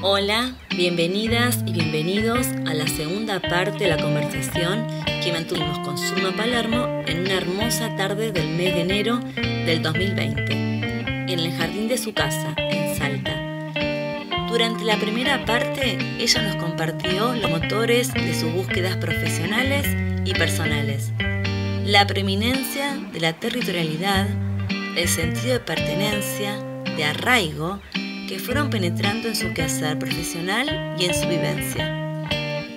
Hola, bienvenidas y bienvenidos a la segunda parte de la conversación que mantuvimos con Zulma Palermo en una hermosa tarde del mes de enero del 2020, en el jardín de su casa, en Salta. Durante la primera parte, ella nos compartió los motores de sus búsquedas profesionales y personales, la preeminencia de la territorialidad, el sentido de pertenencia, de arraigo, que fueron penetrando en su quehacer profesional y en su vivencia.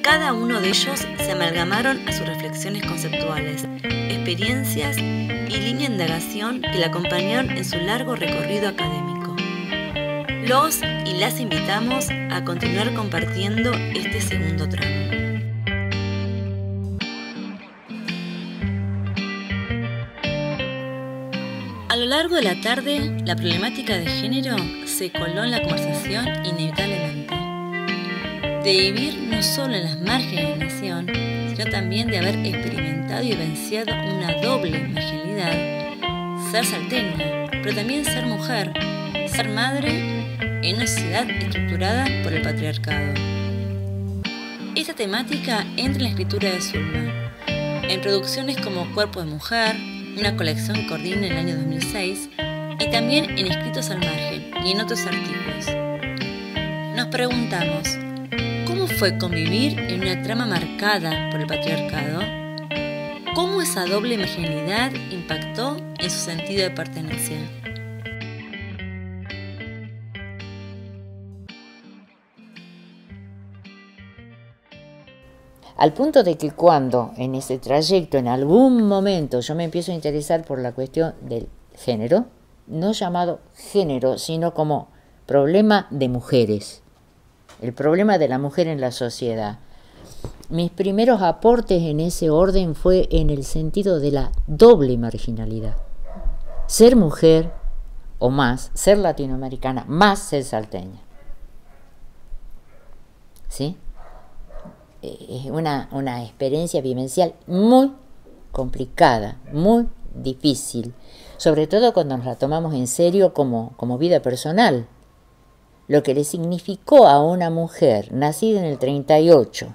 Cada uno de ellos se amalgamaron a sus reflexiones conceptuales, experiencias y línea de indagación que la acompañaron en su largo recorrido académico. Los y las invitamos a continuar compartiendo este segundo tramo. A lo largo de la tarde, la problemática de género se coló en la conversación inevitablemente. De vivir no solo en las márgenes de la nación, sino también de haber experimentado y vivenciado una doble marginalidad, ser salteña, pero también ser mujer, ser madre en una sociedad estructurada por el patriarcado. Esta temática entra en la escritura de Zulma, en producciones como Cuerpo de Mujer, una colección que coordina en el año 2006, y también en Escritos al Margen y en otros artículos. Nos preguntamos, ¿cómo fue convivir en una trama marcada por el patriarcado? ¿Cómo esa doble marginalidad impactó en su sentido de pertenencia? Al punto de que cuando en ese trayecto, en algún momento, yo me empiezo a interesar por la cuestión del género, no llamado género, sino como problema de mujeres, el problema de la mujer en la sociedad. Mis primeros aportes en ese orden fue en el sentido de la doble marginalidad. Ser mujer o más, ser latinoamericana, más ser salteña. ¿Sí? Es una experiencia vivencial muy complicada, muy difícil, sobre todo cuando nos la tomamos en serio como vida personal. Lo que le significó a una mujer nacida en el 38,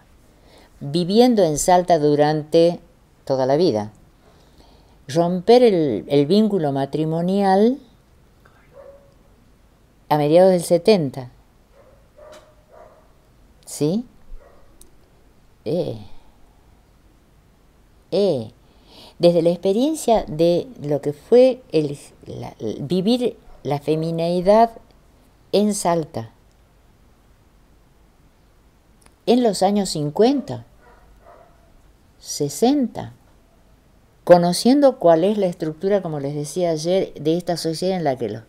viviendo en Salta durante toda la vida, romper el vínculo matrimonial a mediados del 70, ¿sí? Desde la experiencia de lo que fue vivir la femineidad en Salta en los años 50, 60, conociendo cuál es la estructura, como les decía ayer, de esta sociedad en la que los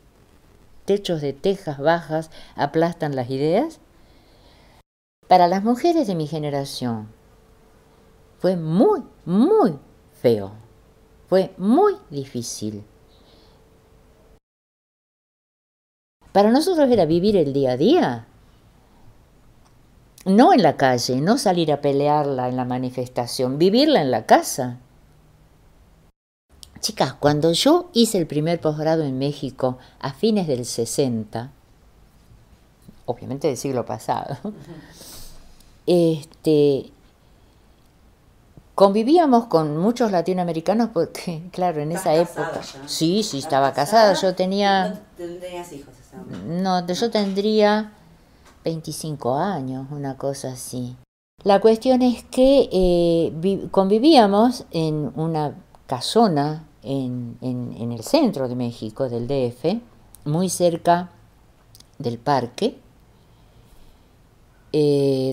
techos de tejas bajas aplastan las ideas. Para las mujeres de mi generación fue muy, muy feo, fue muy difícil. Para nosotros era vivir el día a día, no en la calle, no salir a pelearla en la manifestación, vivirla en la casa. Chicas, cuando yo hice el primer posgrado en México a fines del 60, obviamente del siglo pasado, convivíamos con muchos latinoamericanos porque, claro, en esa época... Sí, estaba casada. Yo tenía... ¿No tenías hijos? No, yo tendría 25 años, una cosa así. La cuestión es que convivíamos en una casona en el centro de México, del DF, muy cerca del parque,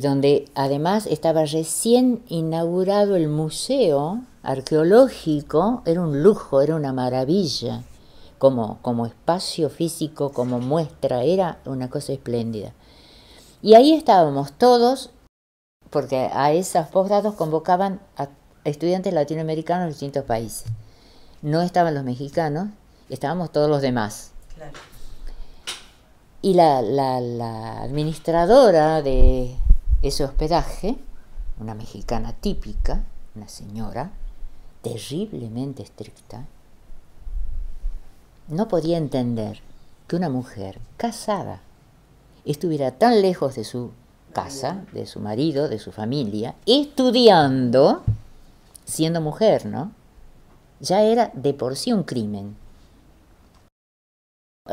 donde además estaba recién inaugurado el museo arqueológico. Era un lujo, era una maravilla, como espacio físico, como muestra, era una cosa espléndida. Y ahí estábamos todos, porque a esos posgrados convocaban a estudiantes latinoamericanos de distintos países. No estaban los mexicanos, estábamos todos los demás. Claro. Y la administradora de ese hospedaje, una mexicana típica, una señora terriblemente estricta, no podía entender que una mujer casada estuviera tan lejos de su casa, de su marido, de su familia, estudiando, siendo mujer, ¿no? Ya era de por sí un crimen.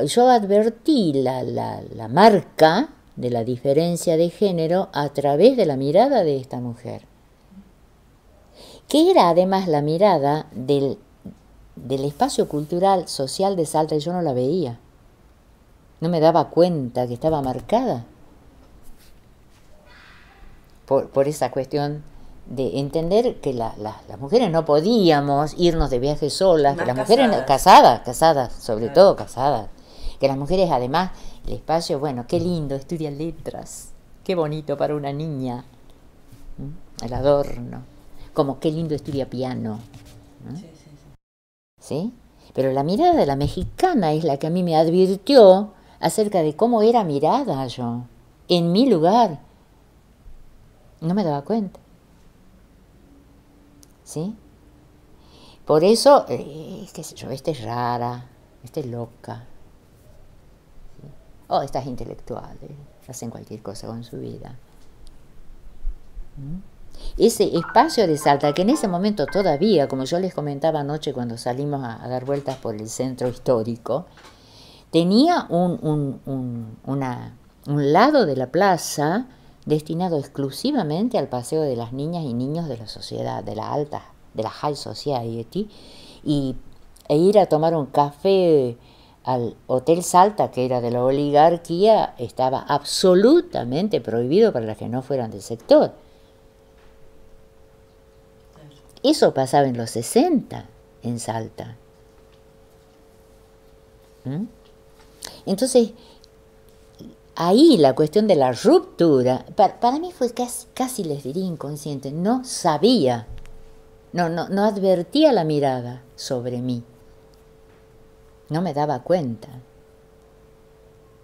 Yo advertí la marca de la diferencia de género a través de la mirada de esta mujer, que era además la mirada del espacio cultural, social de Salta, y yo no la veía. No me daba cuenta que estaba marcada por esa cuestión de entender que las mujeres no podíamos irnos de viaje solas, que las mujeres casadas, sobre todo casadas, que las mujeres además, el espacio, bueno, qué lindo, estudia letras, qué bonito para una niña, el adorno, como qué lindo estudia piano, ¿no? ¿Sí? Pero la mirada de la mexicana es la que a mí me advirtió acerca de cómo era mirada yo, en mi lugar. No me daba cuenta. ¿Sí? Por eso, qué sé yo, esta es rara, esta es loca. ¿Sí? O estas intelectuales, hacen cualquier cosa con su vida. Ese espacio de Salta, que en ese momento todavía, como yo les comentaba anoche cuando salimos a dar vueltas por el centro histórico, tenía un lado de la plaza destinado exclusivamente al paseo de las niñas y niños de la sociedad, de la alta, de la high society, e ir a tomar un café al Hotel Salta, que era de la oligarquía, estaba absolutamente prohibido para las que no fueran del sector. Eso pasaba en los 60 en Salta. Entonces, ahí la cuestión de la ruptura, para mí fue casi les diría inconsciente, no sabía, no advertía la mirada sobre mí, no me daba cuenta.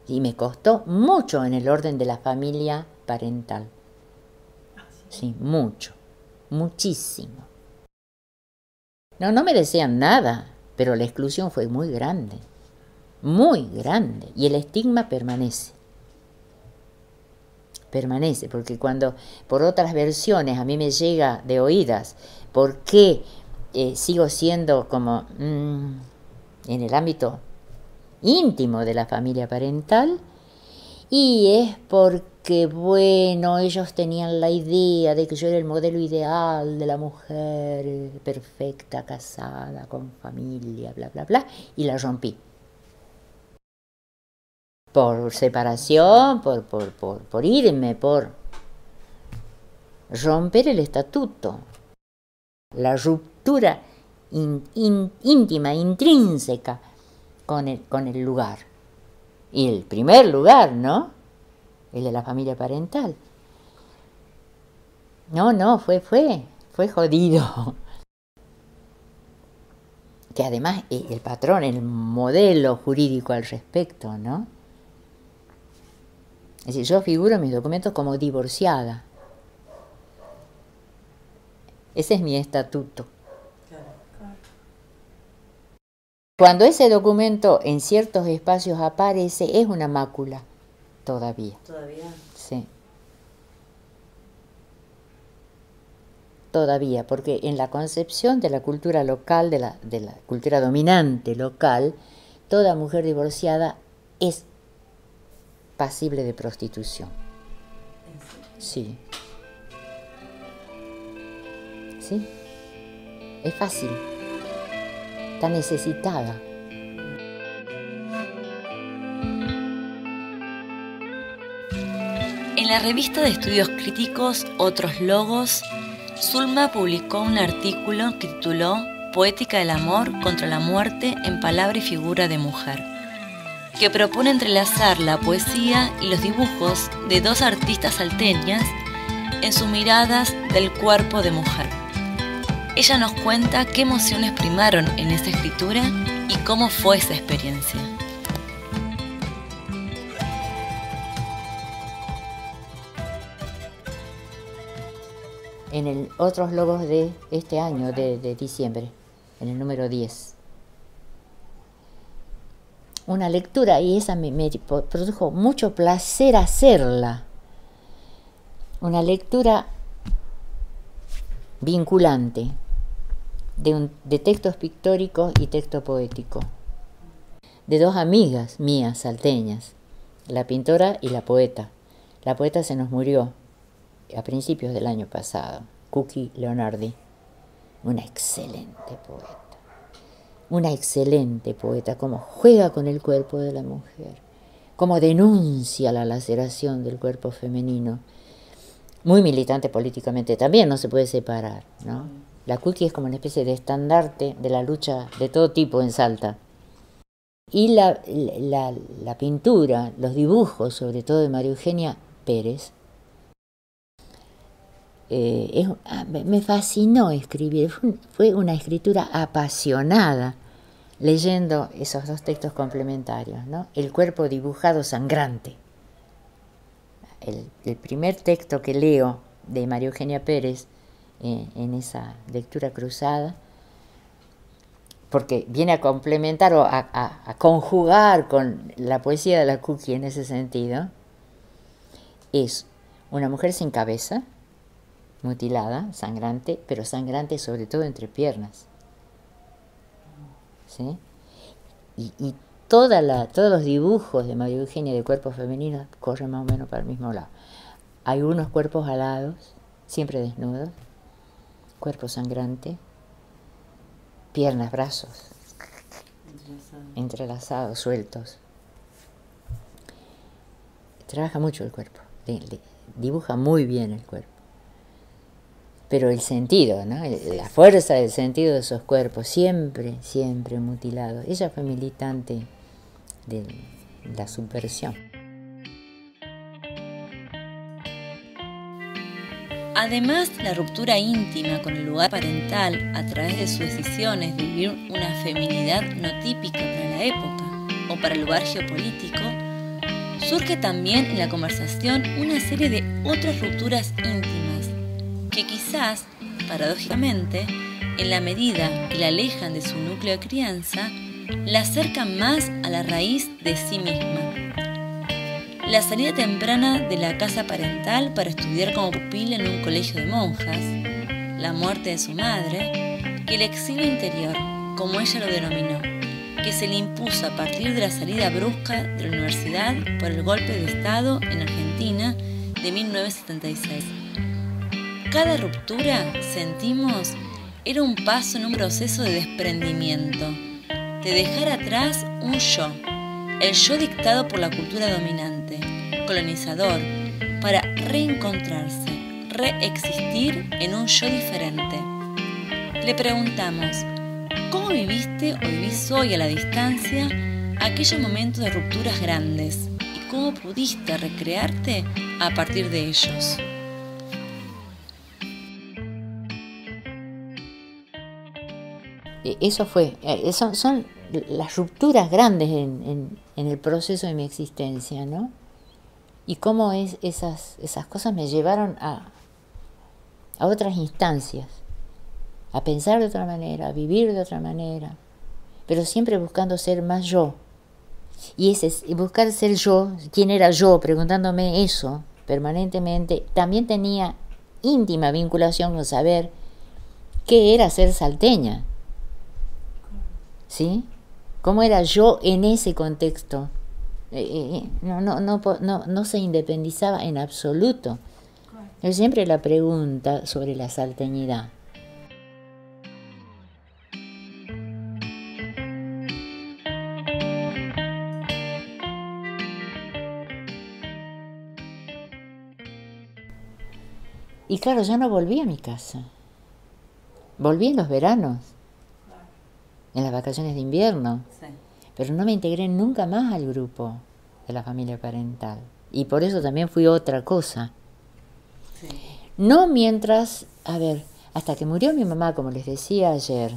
Y me costó mucho en el orden de la familia parental. Sí, mucho, muchísimo. No me decían nada, pero la exclusión fue muy grande, y el estigma permanece, porque cuando por otras versiones a mí me llega de oídas por qué sigo siendo como en el ámbito íntimo de la familia parental, y es porque, bueno, ellos tenían la idea de que yo era el modelo ideal de la mujer perfecta, casada, con familia, bla, bla, bla, y la rompí. Por separación, por irme, por romper el estatuto, la ruptura íntima, intrínseca con el lugar. Y el primer lugar, ¿no? El de la familia parental. Fue jodido. Que además el patrón, el modelo jurídico al respecto, ¿no? Es decir, yo figuro en mis documentos como divorciada. Ese es mi estatuto. Cuando ese documento en ciertos espacios aparece, es una mácula todavía. ¿Todavía? Sí. Todavía, porque en la concepción de la cultura local, de la cultura dominante local, toda mujer divorciada es pasible de prostitución. Sí. Sí. Es fácil. Está necesitada. En la revista de estudios críticos Otros Logos, Zulma publicó un artículo que tituló Poética del amor contra la muerte en palabra y figura de mujer, que propone entrelazar la poesía y los dibujos de dos artistas salteñas en sus miradas del cuerpo de mujer. Ella nos cuenta qué emociones primaron en esa escritura y cómo fue esa experiencia. En el Otros Logos de este año, de diciembre, en el número 10. una lectura, y esa me produjo mucho placer hacerla. Una lectura vinculante de textos pictóricos y texto poético, de dos amigas mías salteñas, la pintora y la poeta. La poeta se nos murió a principios del año pasado, Cuqui Leonardi, una excelente poeta, cómo juega con el cuerpo de la mujer, cómo denuncia la laceración del cuerpo femenino, muy militante políticamente también, no se puede separar, ¿no? La Cuqui es como una especie de estandarte de la lucha de todo tipo en Salta. Y la pintura, los dibujos, sobre todo de María Eugenia Pérez, me fascinó escribir. Fue una escritura apasionada, leyendo esos dos textos complementarios, ¿no? El cuerpo dibujado sangrante. El primer texto que leo de María Eugenia Pérez en esa lectura cruzada, porque viene a complementar o a conjugar con la poesía de la Cuqui en ese sentido, es una mujer sin cabeza, mutilada, sangrante, pero sangrante sobre todo entre piernas, ¿sí? Y todos los dibujos de María Eugenia de cuerpos femeninos corren más o menos para el mismo lado. Hay unos cuerpos alados, siempre desnudos, cuerpo sangrante, piernas, brazos, entrelazados, sueltos. Trabaja mucho el cuerpo, dibuja muy bien el cuerpo. Pero el sentido, ¿no? La fuerza del sentido de esos cuerpos, siempre, siempre mutilados. Ella fue militante de la subversión. Además, la ruptura íntima con el lugar parental a través de sus decisiones de vivir una feminidad no típica para la época o para el lugar geopolítico, surge también en la conversación una serie de otras rupturas íntimas que quizás, paradójicamente, en la medida que la alejan de su núcleo de crianza, la acercan más a la raíz de sí misma. La salida temprana de la casa parental para estudiar como pupila en un colegio de monjas, la muerte de su madre, y el exilio interior, como ella lo denominó, que se le impuso a partir de la salida brusca de la universidad por el golpe de Estado en Argentina de 1976. Cada ruptura, sentimos, era un paso en un proceso de desprendimiento, de dejar atrás un yo, el yo dictado por la cultura dominante, colonizador, para reencontrarse, reexistir en un yo diferente. Le preguntamos, ¿cómo viviste o vivís hoy a la distancia aquellos momentos de rupturas grandes y cómo pudiste recrearte a partir de ellos? Eso fue, son las rupturas grandes en el proceso de mi existencia, ¿no? Y cómo esas cosas me llevaron a otras instancias, a pensar de otra manera, a vivir de otra manera, pero siempre buscando ser más yo. Y buscar ser yo, quién era yo, preguntándome eso permanentemente, también tenía íntima vinculación con saber qué era ser salteña. ¿Sí? ¿Cómo era yo en ese contexto? No se independizaba en absoluto. Yo siempre la pregunta sobre la salteñidad. Y claro, yo no volví a mi casa. Volví en los veranos, en las vacaciones de invierno, sí. Pero no me integré nunca más al grupo de la familia parental. Y por eso también fui otra cosa. Sí. No mientras, hasta que murió mi mamá, como les decía ayer,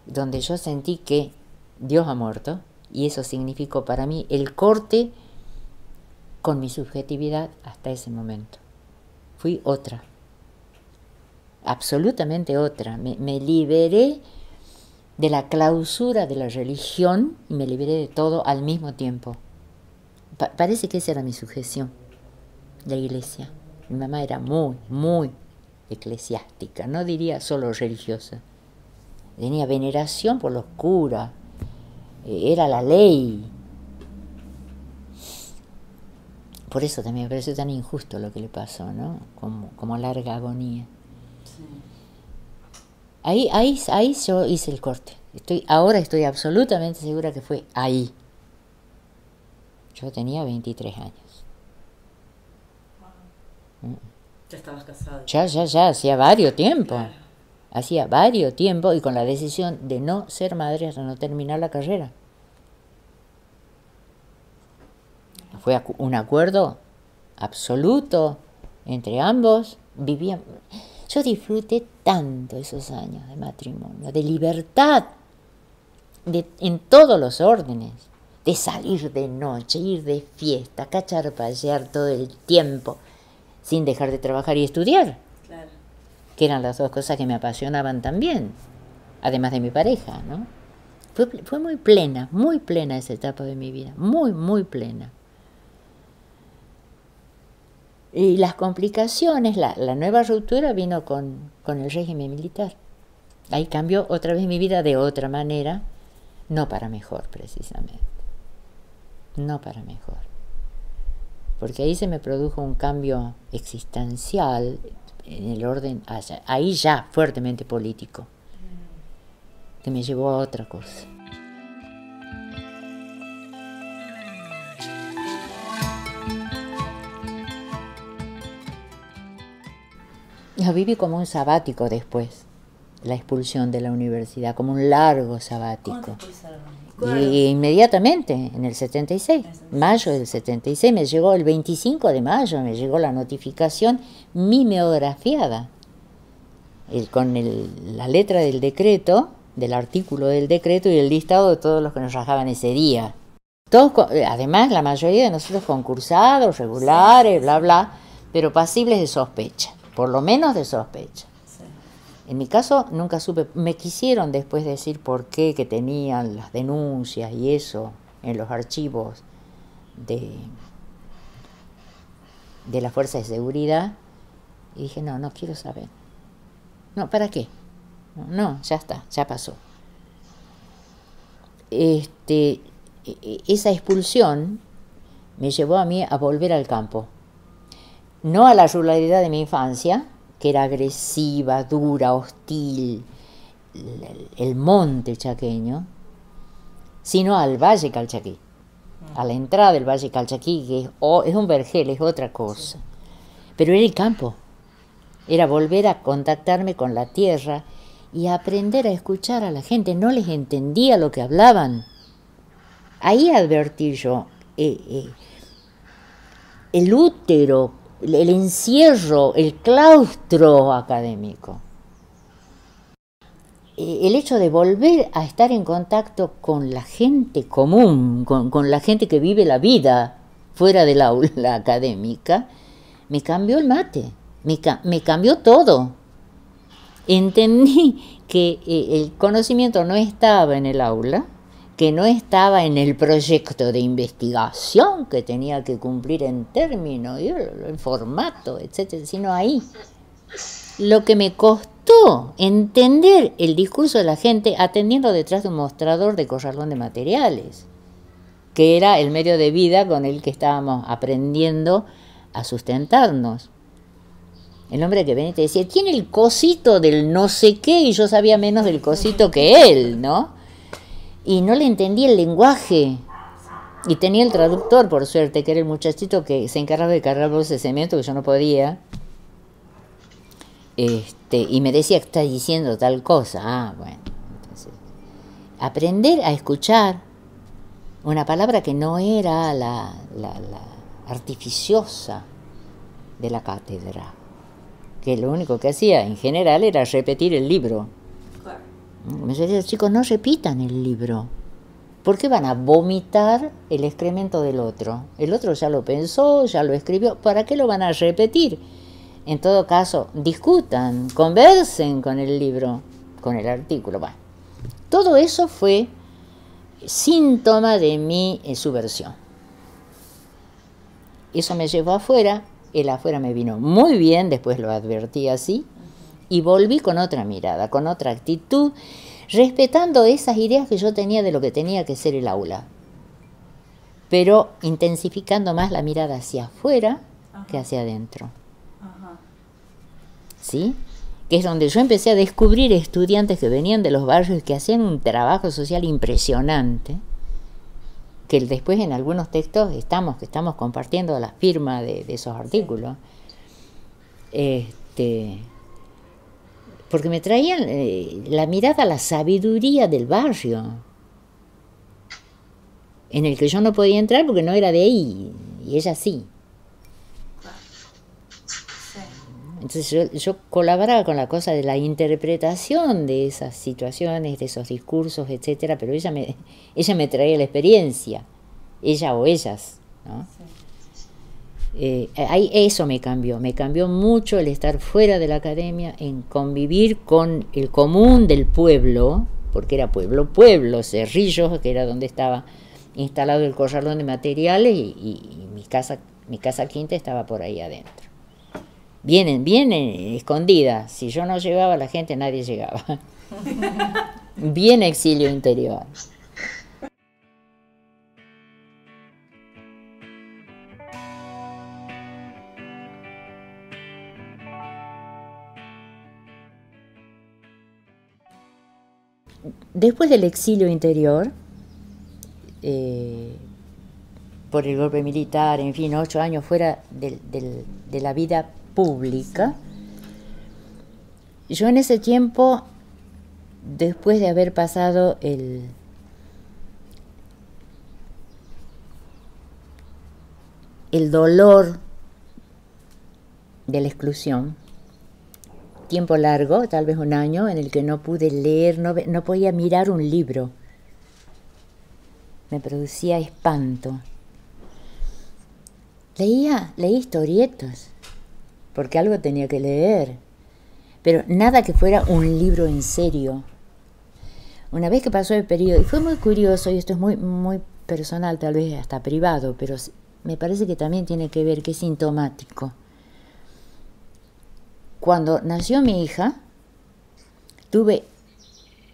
donde yo sentí que Dios ha muerto, y eso significó para mí el corte con mi subjetividad hasta ese momento. Fui otra, absolutamente otra. Me liberé de la clausura de la religión y me liberé de todo al mismo tiempo. Parece que esa era mi sujeción, la iglesia. Mi mamá era muy, muy eclesiástica, no diría solo religiosa. Tenía veneración por los curas, era la ley. Por eso también me pareció tan injusto lo que le pasó, ¿no? Como larga agonía. Sí. Ahí yo hice el corte. Ahora estoy absolutamente segura que fue ahí. Yo tenía 23 años. Ya estabas casado. Ya, hacía varios tiempos. Claro. Hacía varios tiempos y con la decisión de no ser madre hasta no terminar la carrera. Fue un acuerdo absoluto entre ambos. Yo disfruté tanto esos años de matrimonio, de libertad, en todos los órdenes, de salir de noche, ir de fiesta, cacharpallear todo el tiempo, sin dejar de trabajar y estudiar, claro, que eran las dos cosas que me apasionaban también, además de mi pareja, ¿no? Fue muy plena esa etapa de mi vida, muy, muy plena. Y las complicaciones, la nueva ruptura vino con el régimen militar. Ahí cambió otra vez mi vida de otra manera, no para mejor precisamente, no para mejor. Porque ahí se me produjo un cambio existencial en el orden, ahí ya fuertemente político, que me llevó a otra cosa. Yo viví como un sabático después, la expulsión de la universidad, como un largo sabático. Y inmediatamente, en el 76, mayo del 76, me llegó el 25 de mayo, me llegó la notificación mimeografiada, con la letra del decreto, del artículo del decreto y el listado de todos los que nos rajaban ese día. Todos, además, la mayoría de nosotros concursados, regulares, bla, bla, pero pasibles de sospecha. Por lo menos de sospecha. Sí. En mi caso nunca supe, me quisieron después decir por qué, que tenían las denuncias y eso en los archivos de la Fuerza de Seguridad, y dije, no quiero saber. No, ¿para qué? No, ya está, ya pasó. Esa expulsión me llevó a mí a volver al campo. No a la ruralidad de mi infancia, que era agresiva, dura, hostil, el monte chaqueño, sino al Valle Calchaquí, a la entrada del Valle Calchaquí, que es un vergel, es otra cosa. Pero era el campo, era volver a contactarme con la tierra y aprender a escuchar a la gente. No les entendía lo que hablaban. Ahí advertí yo el útero, el encierro, el claustro académico. El hecho de volver a estar en contacto con la gente común, con la gente que vive la vida fuera del aula académica, me cambió el mate, me cambió todo. Entendí que el conocimiento no estaba en el aula, que no estaba en el proyecto de investigación que tenía que cumplir en términos, el formato, etcétera, sino ahí. Lo que me costó entender el discurso de la gente atendiendo detrás de un mostrador de corralón de materiales, que era el medio de vida con el que estábamos aprendiendo a sustentarnos. El hombre que venía y te decía, tiene el cosito del no sé qué, y yo sabía menos del cosito que él, ¿no? Y no le entendía el lenguaje. Y tenía el traductor, por suerte, que era el muchachito que se encargaba de cargar bolsas de cemento, que yo no podía. Y me decía que está diciendo tal cosa. Ah, bueno. Entonces, aprender a escuchar una palabra que no era la artificiosa de la cátedra, que lo único que hacía en general era repetir el libro. Me decía, chicos, no repitan el libro. ¿Por qué van a vomitar el excremento del otro? El otro ya lo pensó, ya lo escribió. ¿Para qué lo van a repetir? En todo caso, discutan, conversen con el libro, con el artículo. Bueno, Todo eso fue síntoma de mi subversión. Eso me llevó afuera, el afuera me vino muy bien, después lo advertí así, y volví con otra mirada, con otra actitud, respetando esas ideas que yo tenía de lo que tenía que ser el aula, pero intensificando más la mirada hacia afuera que hacia adentro. ¿Sí? Que es donde yo empecé a descubrir estudiantes que venían de los barrios y que hacían un trabajo social impresionante, que después en algunos textos estamos compartiendo la firma de esos artículos. Porque me traían la mirada a la sabiduría del barrio, en el que yo no podía entrar porque no era de ahí, y ella sí. Entonces yo colaboraba con la cosa de la interpretación de esas situaciones, de esos discursos, etcétera, pero ella me traía la experiencia, ella o ellas, ¿no? Sí. Eso me cambió mucho el estar fuera de la academia, en convivir con el común del pueblo, porque era pueblo, Cerrillos, que era donde estaba instalado el corralón de materiales, y mi casa quinta estaba por ahí adentro. Bien escondida. Si yo no llegaba, la gente, nadie llegaba. Bien exilio interior. Después del exilio interior, por el golpe militar, en fin, 8 años fuera de la vida pública, yo en ese tiempo, después de haber pasado el dolor de la exclusión, tiempo largo, tal vez un año, en el que no pude leer, no podía mirar un libro, me producía espanto. Leí historietas, porque algo tenía que leer, pero nada que fuera un libro en serio. Una vez que pasó el periodo, y fue muy curioso, y esto es muy, muy personal, tal vez hasta privado, pero me parece que también tiene que ver, que es sintomático. Cuando nació mi hija, tuve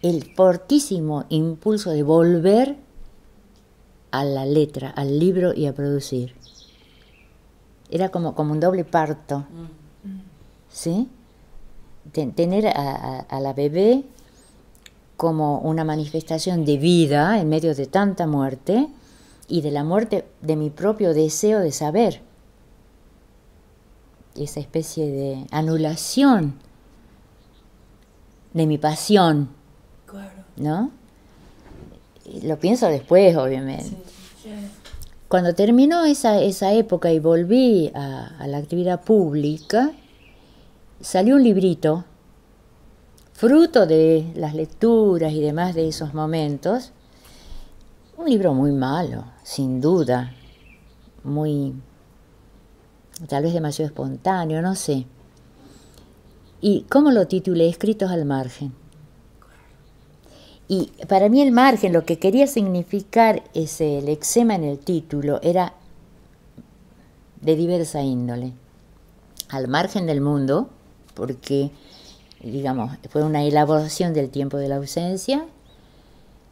el fortísimo impulso de volver a la letra, al libro y a producir. Era como un doble parto, ¿sí? Tener a la bebé como una manifestación de vida en medio de tanta muerte, y de la muerte de mi propio deseo de saber. Esa especie de anulación de mi pasión, ¿no? Lo pienso después, obviamente. Sí. Cuando terminó esa época y volví a la actividad pública, salió un librito, fruto de las lecturas y demás de esos momentos, un libro muy malo, sin duda, tal vez demasiado espontáneo, no sé. ¿Y cómo lo titulé? Escritos al margen. Y para mí el margen, lo que quería significar el eczema en el título, era de diversa índole. Al margen del mundo, porque, digamos, fue una elaboración del tiempo de la ausencia,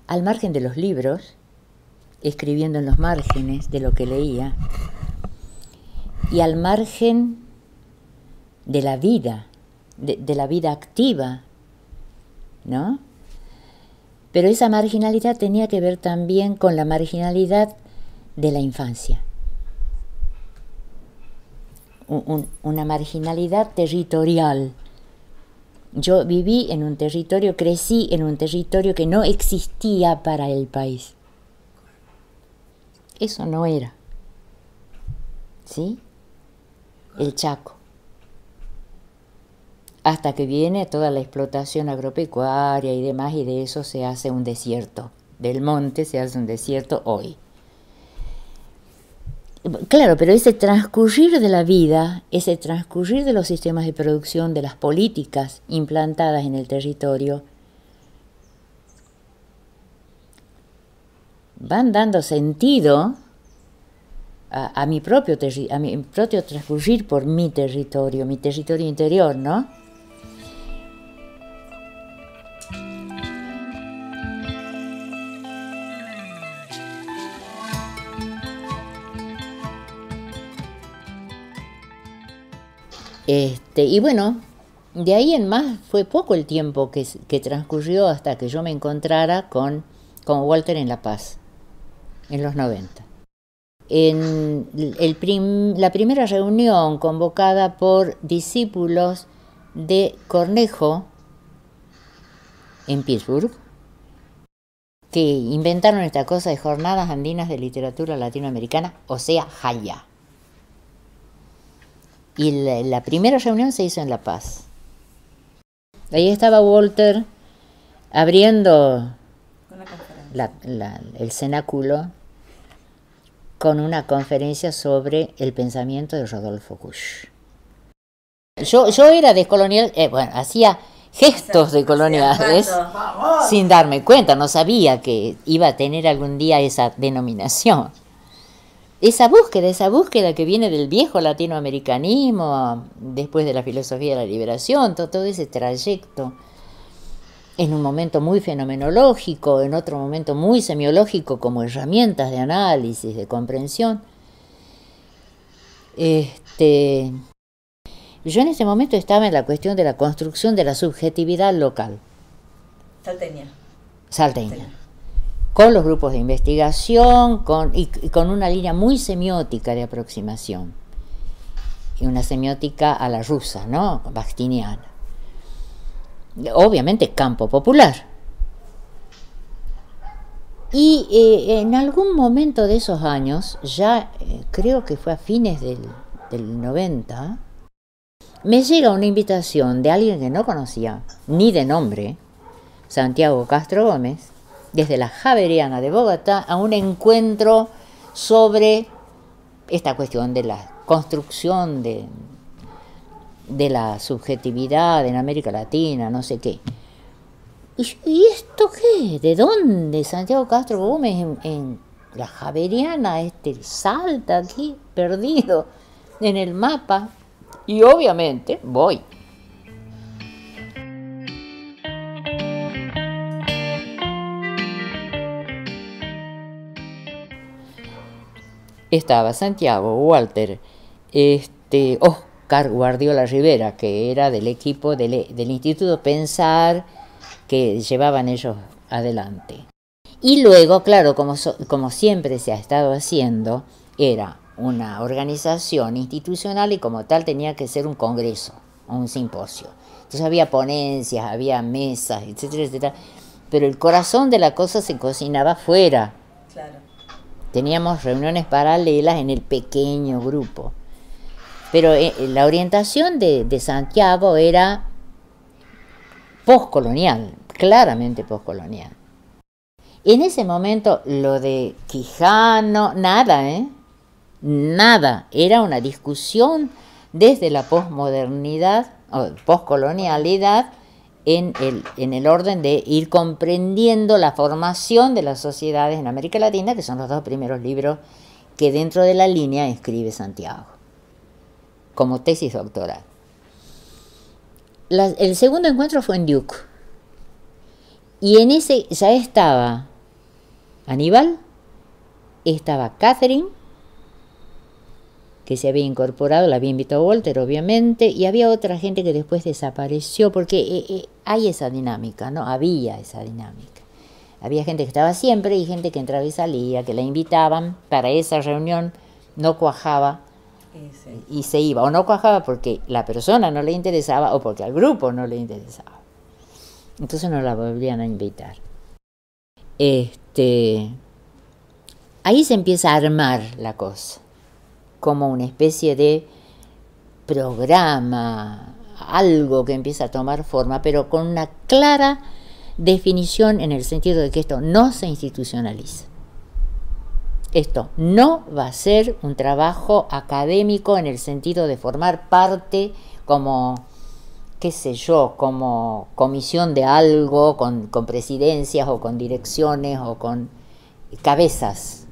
al margen de los libros, escribiendo en los márgenes de lo que leía, y al margen de la vida, de la vida activa, ¿no? Pero esa marginalidad tenía que ver también con la marginalidad de la infancia. Una marginalidad territorial. Yo viví en un territorio, crecí en un territorio que no existía para el país. Eso no era. ¿Sí? El Chaco. Hasta que viene toda la explotación agropecuaria y demás, y de eso se hace un desierto. Del monte se hace un desierto hoy. Claro, pero ese transcurrir de la vida, ese transcurrir de los sistemas de producción, de las políticas implantadas en el territorio, van dando sentido a mi propio transcurrir por mi territorio interior, ¿no? Y bueno, de ahí en más fue poco el tiempo que transcurrió hasta que yo me encontrara con Walter en La Paz, en los 90. En la primera reunión convocada por discípulos de Cornejo en Pittsburgh, que inventaron esta cosa de Jornadas Andinas de Literatura Latinoamericana, o sea, JALLA. Y la primera reunión se hizo en La Paz. Ahí estaba Walter abriendo el cenáculo con una conferencia sobre el pensamiento de Rodolfo Kusch. Yo era descolonial, hacía gestos decoloniales sin darme cuenta, no sabía que iba a tener algún día esa denominación. Esa búsqueda que viene del viejo latinoamericanismo, después de la filosofía de la liberación, todo ese trayecto, en un momento muy fenomenológico, en otro momento muy semiológico, como herramientas de análisis, de comprensión. Yo en ese momento estaba en la cuestión de la construcción de la subjetividad local. Salteña. Con los grupos de investigación, y con una línea muy semiótica de aproximación. Y una semiótica a la rusa, ¿no? Bakhtiniana. Obviamente campo popular. Y en algún momento de esos años, ya creo que fue a fines del 90, me llega una invitación de alguien que no conocía, ni de nombre, Santiago Castro Gómez, desde la Javeriana de Bogotá, a un encuentro sobre esta cuestión de la construcción de la subjetividad en América Latina, no sé qué. ¿Y esto qué? ¿De dónde? Santiago Castro Gómez en la Javeriana, salta aquí, perdido en el mapa. Y obviamente voy. Estaba Santiago, Walter, Oscar Guardiola Rivera, que era del equipo del Instituto Pensar que llevaban ellos adelante. Y luego, claro, como siempre se ha estado haciendo, era una organización institucional y como tal tenía que ser un congreso o un simposio. Entonces había ponencias, había mesas, etcétera, etcétera. Pero el corazón de la cosa se cocinaba fuera. Claro. Teníamos reuniones paralelas en el pequeño grupo. Pero la orientación de Santiago era postcolonial, claramente postcolonial. En ese momento lo de Quijano, nada, nada. Era una discusión desde la posmodernidad o postcolonialidad en el orden de ir comprendiendo la formación de las sociedades en América Latina, que son los dos primeros libros que dentro de la línea escribe Santiago, como tesis doctoral. El segundo encuentro fue en Duke, y en ese ya estaba Aníbal, estaba Catherine, que se había incorporado, la había invitado Walter, obviamente, y había otra gente que después desapareció, porque hay esa dinámica, ¿no? Había esa dinámica. Había gente que estaba siempre y gente que entraba y salía, que la invitaban para esa reunión, no cuajaba y se iba. O no cuajaba porque la persona no le interesaba o porque al grupo no le interesaba. Entonces no la volvían a invitar. Ahí se empieza a armar la cosa, como una especie de programa, algo que empieza a tomar forma, pero con una clara definición en el sentido de que esto no se institucionaliza. Esto no va a ser un trabajo académico en el sentido de formar parte como, qué sé yo, como comisión de algo, con presidencias o con direcciones o con cabezas.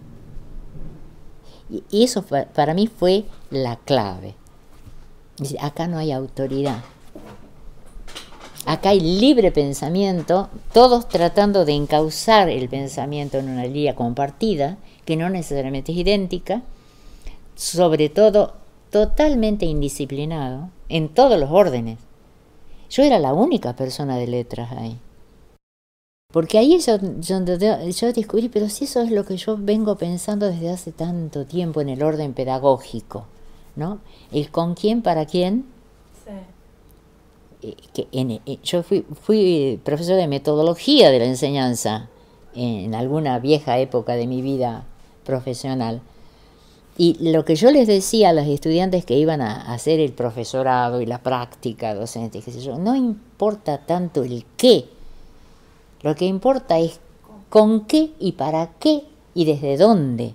Y eso para mí fue la clave. Es decir, acá no hay autoridad. Acá hay libre pensamiento, todos tratando de encauzar el pensamiento en una línea compartida, que no necesariamente es idéntica, sobre todo totalmente indisciplinado, en todos los órdenes. Yo era la única persona de letras ahí. Porque ahí es donde yo descubrí, pero si eso es lo que yo vengo pensando desde hace tanto tiempo en el orden pedagógico, ¿no? El con quién, para quién. Sí. Yo fui profesor de metodología de la enseñanza en alguna vieja época de mi vida profesional, y lo que yo les decía a los estudiantes que iban a hacer el profesorado y la práctica docente, qué sé yo, no importa tanto el qué, lo que importa es con qué y para qué y desde dónde.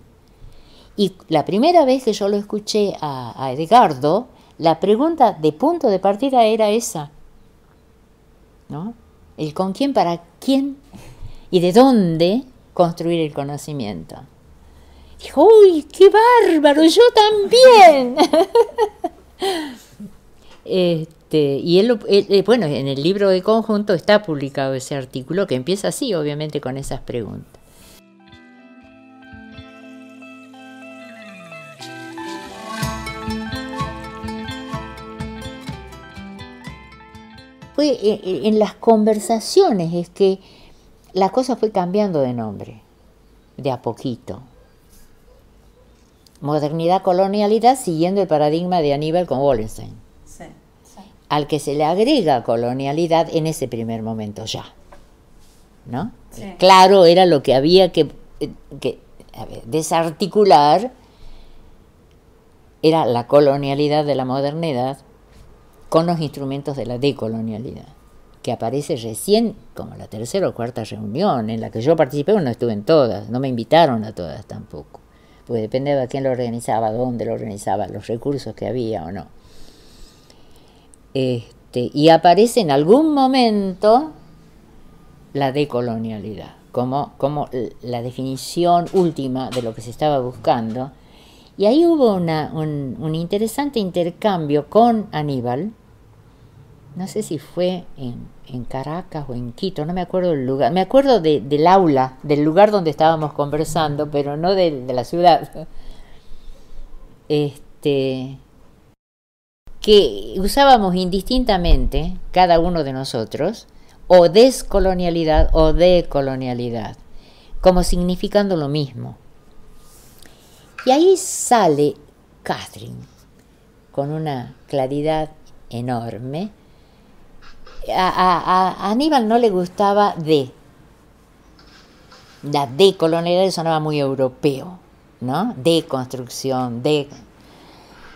Y la primera vez que yo lo escuché a Edgardo, la pregunta de punto de partida era esa, ¿no? El con quién, para quién y de dónde construir el conocimiento. Dijo, ¡uy, qué bárbaro! ¡Yo también! Y él, bueno, en el libro de conjunto está publicado ese artículo que empieza así, obviamente, con esas preguntas. Fue en las conversaciones es que la cosa fue cambiando de nombre, de a poquito. Modernidad, colonialidad, siguiendo el paradigma de Aníbal con Wallenstein. Sí, sí. Al que se le agrega colonialidad en ese primer momento ya, ¿no? Sí. Claro, era lo que había que desarticular, era la colonialidad de la modernidad con los instrumentos de la decolonialidad, que aparece recién como la tercera o cuarta reunión en la que yo participé. No estuve en todas, no me invitaron a todas tampoco, porque dependía de quién lo organizaba, dónde lo organizaba, los recursos que había o no. Y aparece en algún momento la decolonialidad como la definición última de lo que se estaba buscando. Y ahí hubo un interesante intercambio con Aníbal, no sé si fue en Caracas o en Quito, no me acuerdo del lugar, me acuerdo del aula, del lugar donde estábamos conversando, pero no de la ciudad, que usábamos indistintamente, cada uno de nosotros, o descolonialidad o decolonialidad, como significando lo mismo. Y ahí sale Catherine, con una claridad enorme. A Aníbal no le gustaba la decolonialidad, sonaba muy europeo, ¿no? Deconstrucción,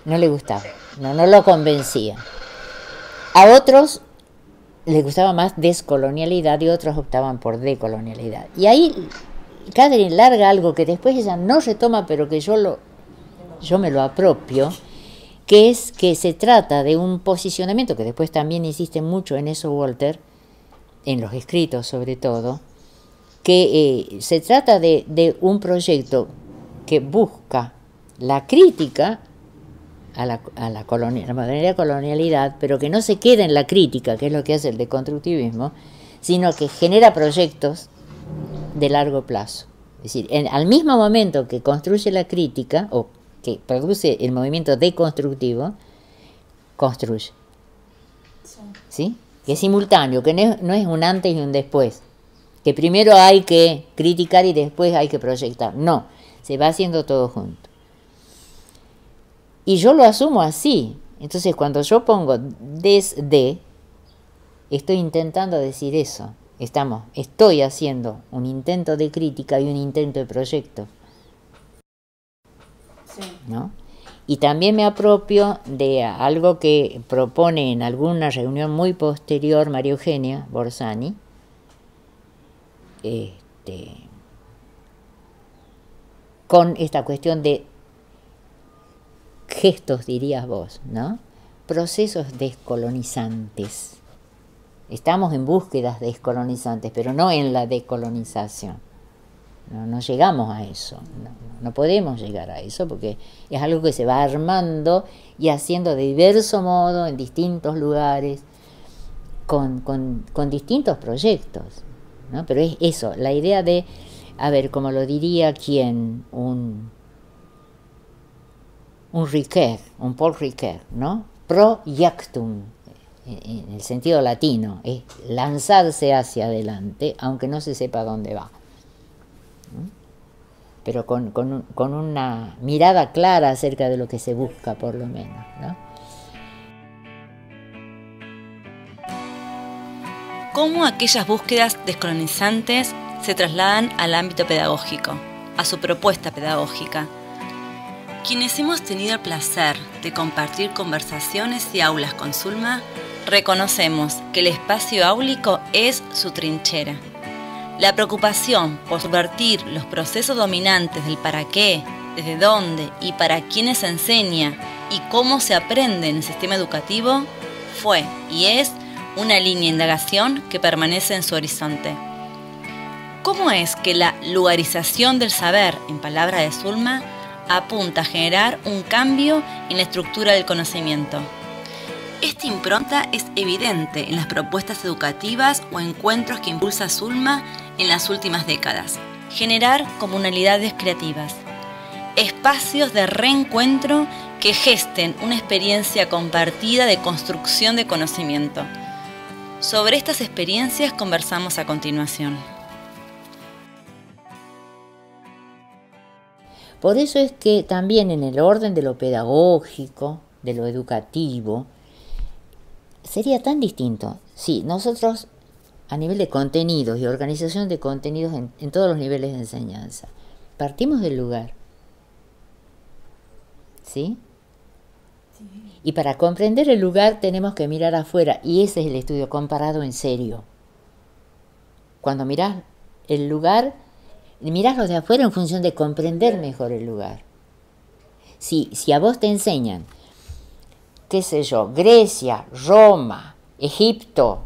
no le gustaba, no lo convencía. A otros les gustaba más descolonialidad y otros optaban por decolonialidad. Y ahí Catherine larga algo que después ella no retoma, pero que yo me lo apropio, que es que se trata de un posicionamiento, que después también insiste mucho en eso Walter, en los escritos sobre todo, que se trata de un proyecto que busca la crítica a la modernidad, colonialidad, pero que no se queda en la crítica, que es lo que hace el deconstructivismo, sino que genera proyectos de largo plazo. Es decir, al mismo momento que construye la crítica, o que produce el movimiento deconstructivo, construye. ¿Sí? Que es simultáneo, que no es un antes y un después. Que primero hay que criticar y después hay que proyectar. No, se va haciendo todo junto. Y yo lo asumo así. Entonces, cuando yo pongo desde, estoy intentando decir eso. Estoy haciendo un intento de crítica y un intento de proyecto. Sí. ¿No? Y también me apropio de algo que propone en alguna reunión muy posterior María Eugenia Borsani, con esta cuestión de gestos, dirías vos, ¿no? Procesos descolonizantes. Estamos en búsquedas descolonizantes, pero no en la decolonización, no llegamos a eso, no podemos llegar a eso porque es algo que se va armando y haciendo de diverso modo en distintos lugares, con distintos proyectos, ¿no? Pero es eso, la idea de, a ver, como lo diría quien, un Ricoeur, un Paul Ricoeur, ¿no? Proiectum, en el sentido latino, es lanzarse hacia adelante, aunque no se sepa dónde va. Pero con una mirada clara acerca de lo que se busca, por lo menos, ¿no? ¿Cómo aquellas búsquedas descolonizantes se trasladan al ámbito pedagógico, a su propuesta pedagógica? Quienes hemos tenido el placer de compartir conversaciones y aulas con Zulma, reconocemos que el espacio áulico es su trinchera. La preocupación por subvertir los procesos dominantes del para qué, desde dónde y para quiénes se enseña y cómo se aprende en el sistema educativo fue y es una línea de indagación que permanece en su horizonte. ¿Cómo es que la lugarización del saber, en palabras de Zulma, apunta a generar un cambio en la estructura del conocimiento? Esta impronta es evidente en las propuestas educativas o encuentros que impulsa Zulma en las últimas décadas. Generar comunalidades creativas, espacios de reencuentro que gesten una experiencia compartida de construcción de conocimiento. Sobre estas experiencias conversamos a continuación. Por eso es que también en el orden de lo pedagógico, de lo educativo, sería tan distinto si nosotros, a nivel de contenidos y organización de contenidos en todos los niveles de enseñanza, partimos del lugar, ¿sí? Y para comprender el lugar tenemos que mirar afuera, y ese es el estudio comparado en serio. Cuando mirás el lugar, mirás lo de afuera en función de comprender mejor el lugar. Si a vos te enseñan, qué sé yo, Grecia, Roma, Egipto,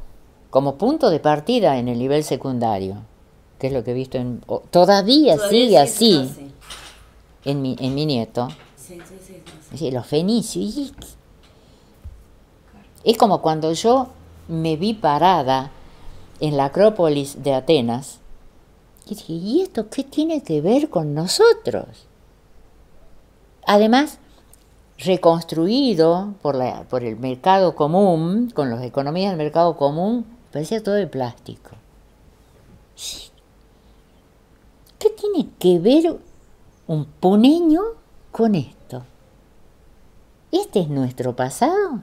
como punto de partida en el nivel secundario, que es lo que he visto todavía sigue así, en mi nieto, sí, los fenicios. Es como cuando yo me vi parada en la Acrópolis de Atenas y dije, ¿y esto qué tiene que ver con nosotros? Además, reconstruido por el mercado común, con las economías del mercado común, parecía todo de plástico. ¿Qué tiene que ver un puneño con esto? ¿Este es nuestro pasado?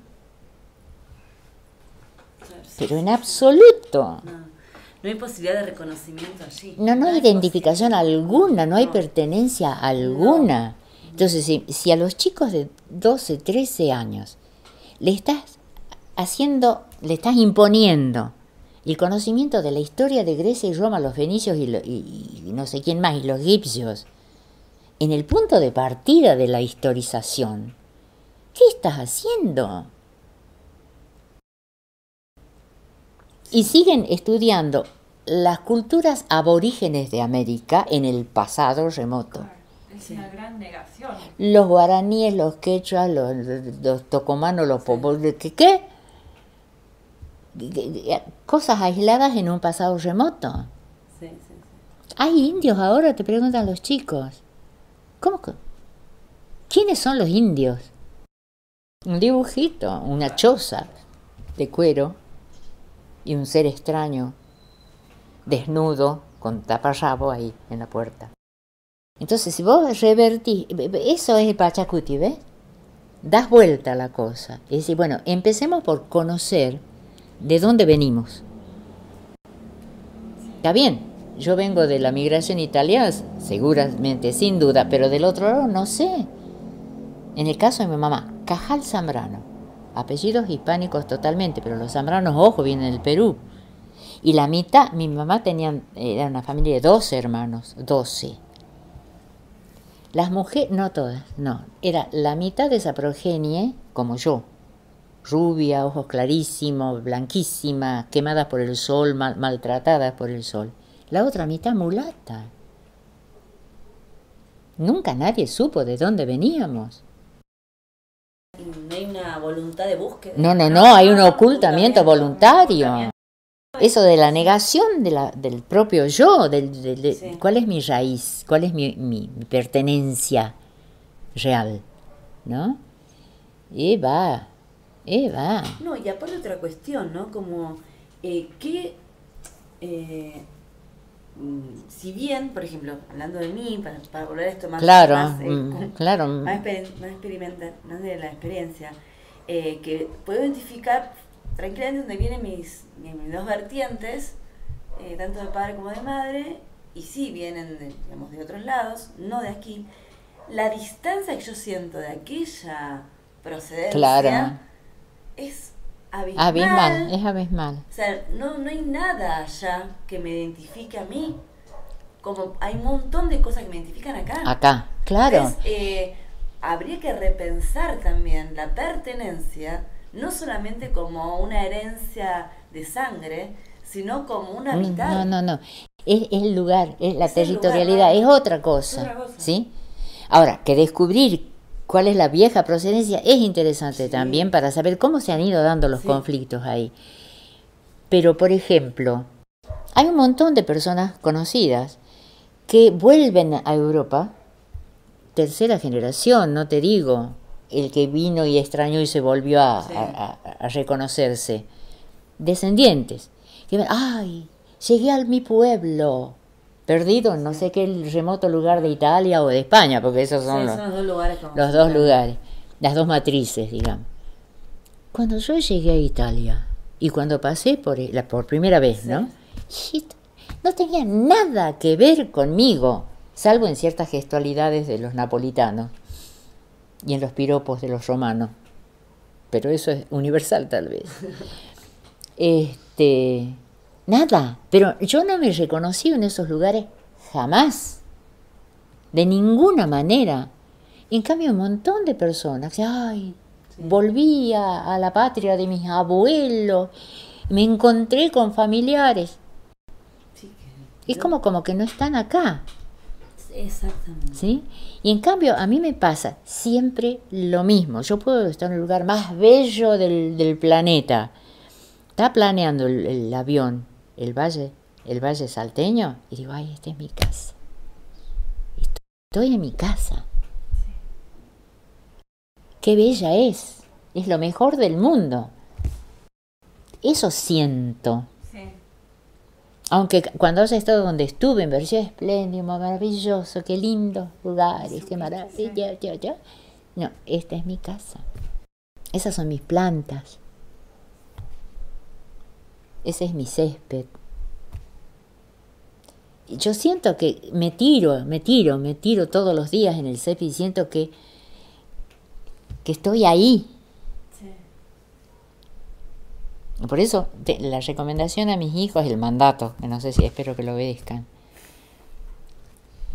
Pero en absoluto. No hay posibilidad de reconocimiento allí. No hay identificación alguna, no hay pertenencia alguna. Entonces, si a los chicos de 12, 13 años le estás imponiendo el conocimiento de la historia de Grecia y Roma, los fenicios y no sé quién más, y los egipcios, en el punto de partida de la historización, ¿qué estás haciendo? Y siguen estudiando las culturas aborígenes de América en el pasado remoto. Es una gran negación. Los guaraníes, los quechuas, los tocomanos, los popos, ¿qué? Cosas aisladas en un pasado remoto. Sí. ¿Hay indios ahora? Te preguntan los chicos. ¿Cómo que? ¿Quiénes son los indios? Un dibujito, una choza de cuero y un ser extraño, desnudo, con taparrabo ahí en la puerta. Entonces, si vos revertís, eso es el Pachacuti, ¿ves? Das vuelta a la cosa. Es decir, bueno, empecemos por conocer de dónde venimos. Está bien, yo vengo de la migración italiana, seguramente, sin duda, pero del otro lado no sé. En el caso de mi mamá, Cajal Zambrano, apellidos hispánicos totalmente, pero los Zambranos, ojo, vienen del Perú. Y la mitad, mi mamá era una familia de 12 hermanos, 12. Las mujeres, no todas, no, era la mitad de esa progenie, como yo, rubia, ojos clarísimos, blanquísima, quemada por el sol, maltratada por el sol. La otra mitad mulata. Nunca nadie supo de dónde veníamos. No hay una voluntad de búsqueda. No, hay un ocultamiento voluntario. Eso de la negación del propio yo, Sí. cuál es mi raíz, cuál es mi pertenencia real, ¿no? Y va. No, y aparte otra cuestión, ¿no? Como que, si bien, por ejemplo, hablando de mí, para volver a esto más, Claro, claro, más experimentar, más de la experiencia, que puedo identificar tranquilamente donde vienen mis dos vertientes, tanto de padre como de madre, y sí vienen digamos, de otros lados, no de aquí. La distancia que yo siento de aquella procedencia, claro, es abismal. Es abismal. O sea, no hay nada allá que me identifique a mí. Como hay un montón de cosas que me identifican acá. Acá, claro. Entonces, habría que repensar también la pertenencia, no solamente como una herencia de sangre, sino como una vital. No. Es el lugar, es la territorialidad, lugar, ¿no? es otra cosa. ¿Sí? Ahora, que descubrir cuál es la vieja procedencia es interesante también para saber cómo se han ido dando los conflictos ahí. Pero, por ejemplo, hay un montón de personas conocidas que vuelven a Europa, tercera generación, no te digo, el que vino y extrañó y se volvió a reconocerse, descendientes, que ven, ¡ay! Llegué a mi pueblo, perdido en no sé qué remoto lugar de Italia o de España, porque esos son los dos lugares, las dos matrices, digamos. Cuando yo llegué a Italia y cuando pasé por primera vez, ¿no? No tenía nada que ver conmigo, salvo en ciertas gestualidades de los napolitanos y en los piropos de los romanos. Pero eso es universal tal vez. Nada, pero yo no me reconocí en esos lugares jamás, de ninguna manera. En cambio, un montón de personas, volví a la patria de mis abuelos, me encontré con familiares. Es como que no están acá. Exactamente. ¿Sí? Y en cambio, a mí me pasa siempre lo mismo. Yo puedo estar en el lugar más bello del planeta. Está planeando el avión, el valle salteño, y digo, ay, esta es mi casa. Estoy en mi casa. Qué bella es lo mejor del mundo. Eso siento. Sí. Aunque cuando haya estado donde estuve, me pareció espléndido, maravilloso, qué lindos lugares, qué maravilla, No, esta es mi casa. Esas son mis plantas. Ese es mi césped. Yo siento que me tiro todos los días en el césped y siento que estoy ahí. Sí. Por eso la recomendación a mis hijos, el mandato, que no sé si espero que lo obedezcan.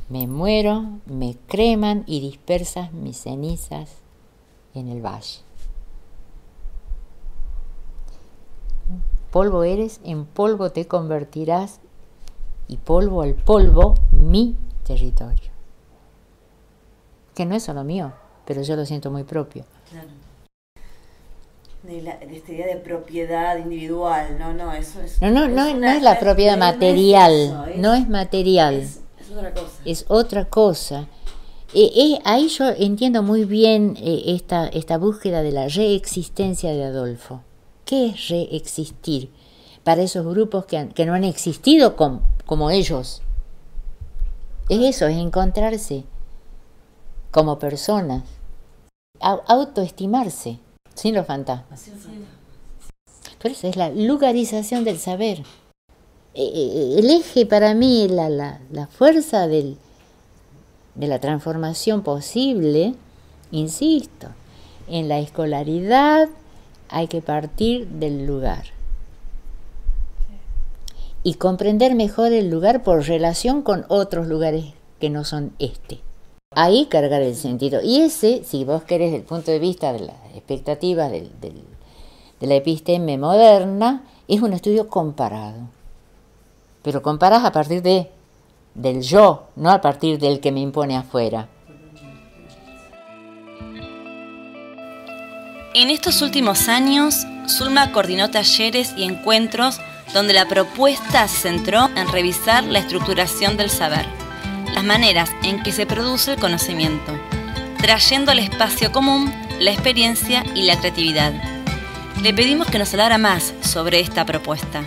Me muero, me creman y dispersas mis cenizas en el valle. Polvo eres, en polvo te convertirás, y polvo al polvo, mi territorio. Que no es solo mío, pero yo lo siento muy propio. Claro. De esta idea de propiedad individual, no es la propiedad material, no es material. Es otra cosa. Es otra cosa. Ahí yo entiendo muy bien esta búsqueda de la reexistencia de Adolfo. ¿Qué es reexistir para esos grupos que no han existido como ellos? Es eso, es encontrarse como personas, autoestimarse, sin los fantasmas. Por eso es la lugarización del saber. El eje para mí, la fuerza de la transformación posible, insisto, en la escolaridad hay que partir del lugar y comprender mejor el lugar por relación con otros lugares que no son este. Ahí cargar el sentido. Y ese, si vos querés desde el punto de vista de las expectativas de la episteme moderna, es un estudio comparado. Pero comparás a partir del yo, no a partir del que me impone afuera. En estos últimos años, Zulma coordinó talleres y encuentros donde la propuesta se centró en revisar la estructuración del saber, las maneras en que se produce el conocimiento, trayendo al espacio común la experiencia y la creatividad. Le pedimos que nos hablara más sobre esta propuesta.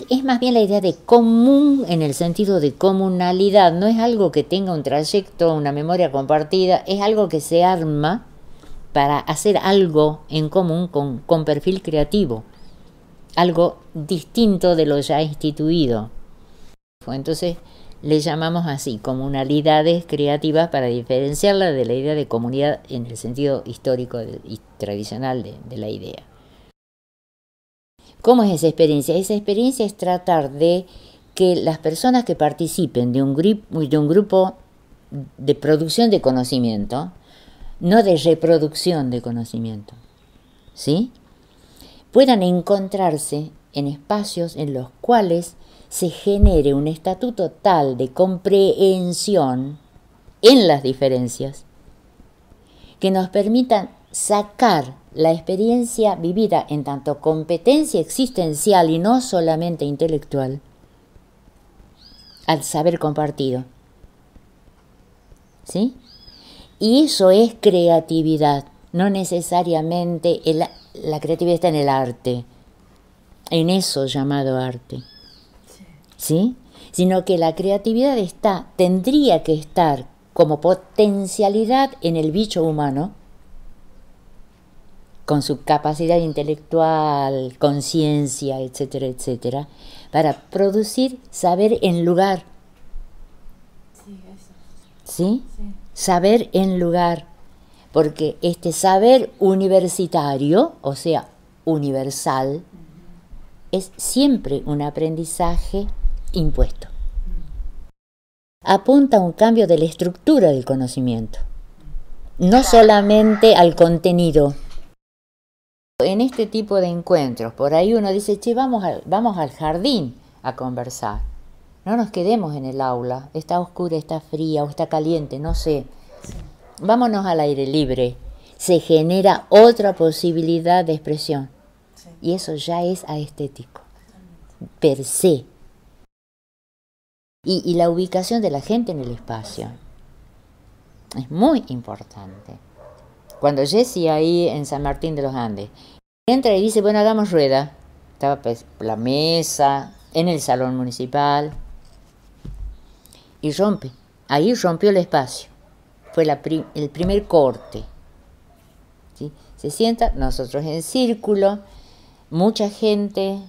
Es más bien la idea de común en el sentido de comunalidad, no es algo que tenga un trayecto, una memoria compartida, es algo que se arma para hacer algo en común con perfil creativo, algo distinto de lo ya instituido. Entonces le llamamos así, comunalidades creativas, para diferenciarla de la idea de comunidad en el sentido histórico y tradicional de la idea. ¿Cómo es esa experiencia? Esa experiencia es tratar de que las personas que participen de un grupo de producción de conocimiento, no de reproducción de conocimiento, ¿sí?, puedan encontrarse en espacios en los cuales se genere un estatuto tal de comprehensión en las diferencias que nos permitan sacar la experiencia vivida en tanto competencia existencial y no solamente intelectual al saber compartido, ¿sí? Y eso es creatividad, no necesariamente la creatividad está en el arte, en eso llamado arte, ¿sí? Sino que la creatividad tendría que estar como potencialidad en el bicho humano, con su capacidad intelectual, conciencia, etcétera, etcétera, para producir saber en lugar. Sí, eso. ¿Sí? Sí. Saber en lugar, porque este saber universitario, o sea, universal, es siempre un aprendizaje impuesto. Apunta a un cambio de la estructura del conocimiento, no solamente al contenido. En este tipo de encuentros, por ahí uno dice, che, vamos al jardín a conversar. No nos quedemos en el aula, está oscura, está fría o está caliente, no sé. Vámonos al aire libre. Se genera otra posibilidad de expresión. Sí. Y eso ya es aestético, per se. Y la ubicación de la gente en el espacio es muy importante. Cuando Jessie ahí en San Martín de los Andes entra y dice, bueno, hagamos rueda. Estaba pues la mesa en el salón municipal y rompe. Ahí rompió el espacio. Fue el primer corte. ¿Sí? Se sienta, nosotros en círculo, mucha gente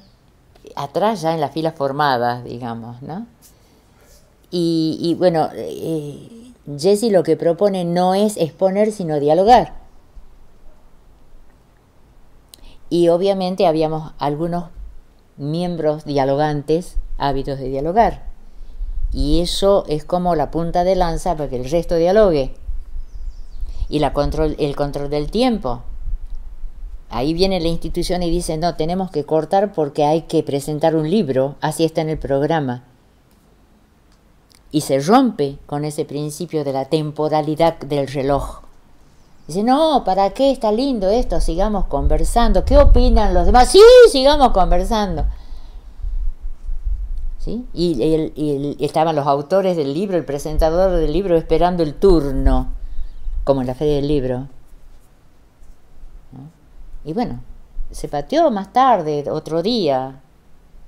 atrás ya en las filas formadas, digamos, ¿no? Y bueno, Jessie lo que propone no es exponer, sino dialogar. Y obviamente habíamos algunos miembros dialogantes ávidos de dialogar. Y eso es como la punta de lanza para que el resto dialogue. Y el control del tiempo. Ahí viene la institución y dice, no, tenemos que cortar porque hay que presentar un libro, así está en el programa. Y se rompe con ese principio de la temporalidad del reloj. Dice, no, ¿para qué? Está lindo esto, sigamos conversando. ¿Qué opinan los demás? Sí, sigamos conversando. ¿Sí? Y estaban los autores del libro, el presentador del libro esperando el turno, como en la Feria del Libro. ¿No? Y bueno, se pateó más tarde, otro día,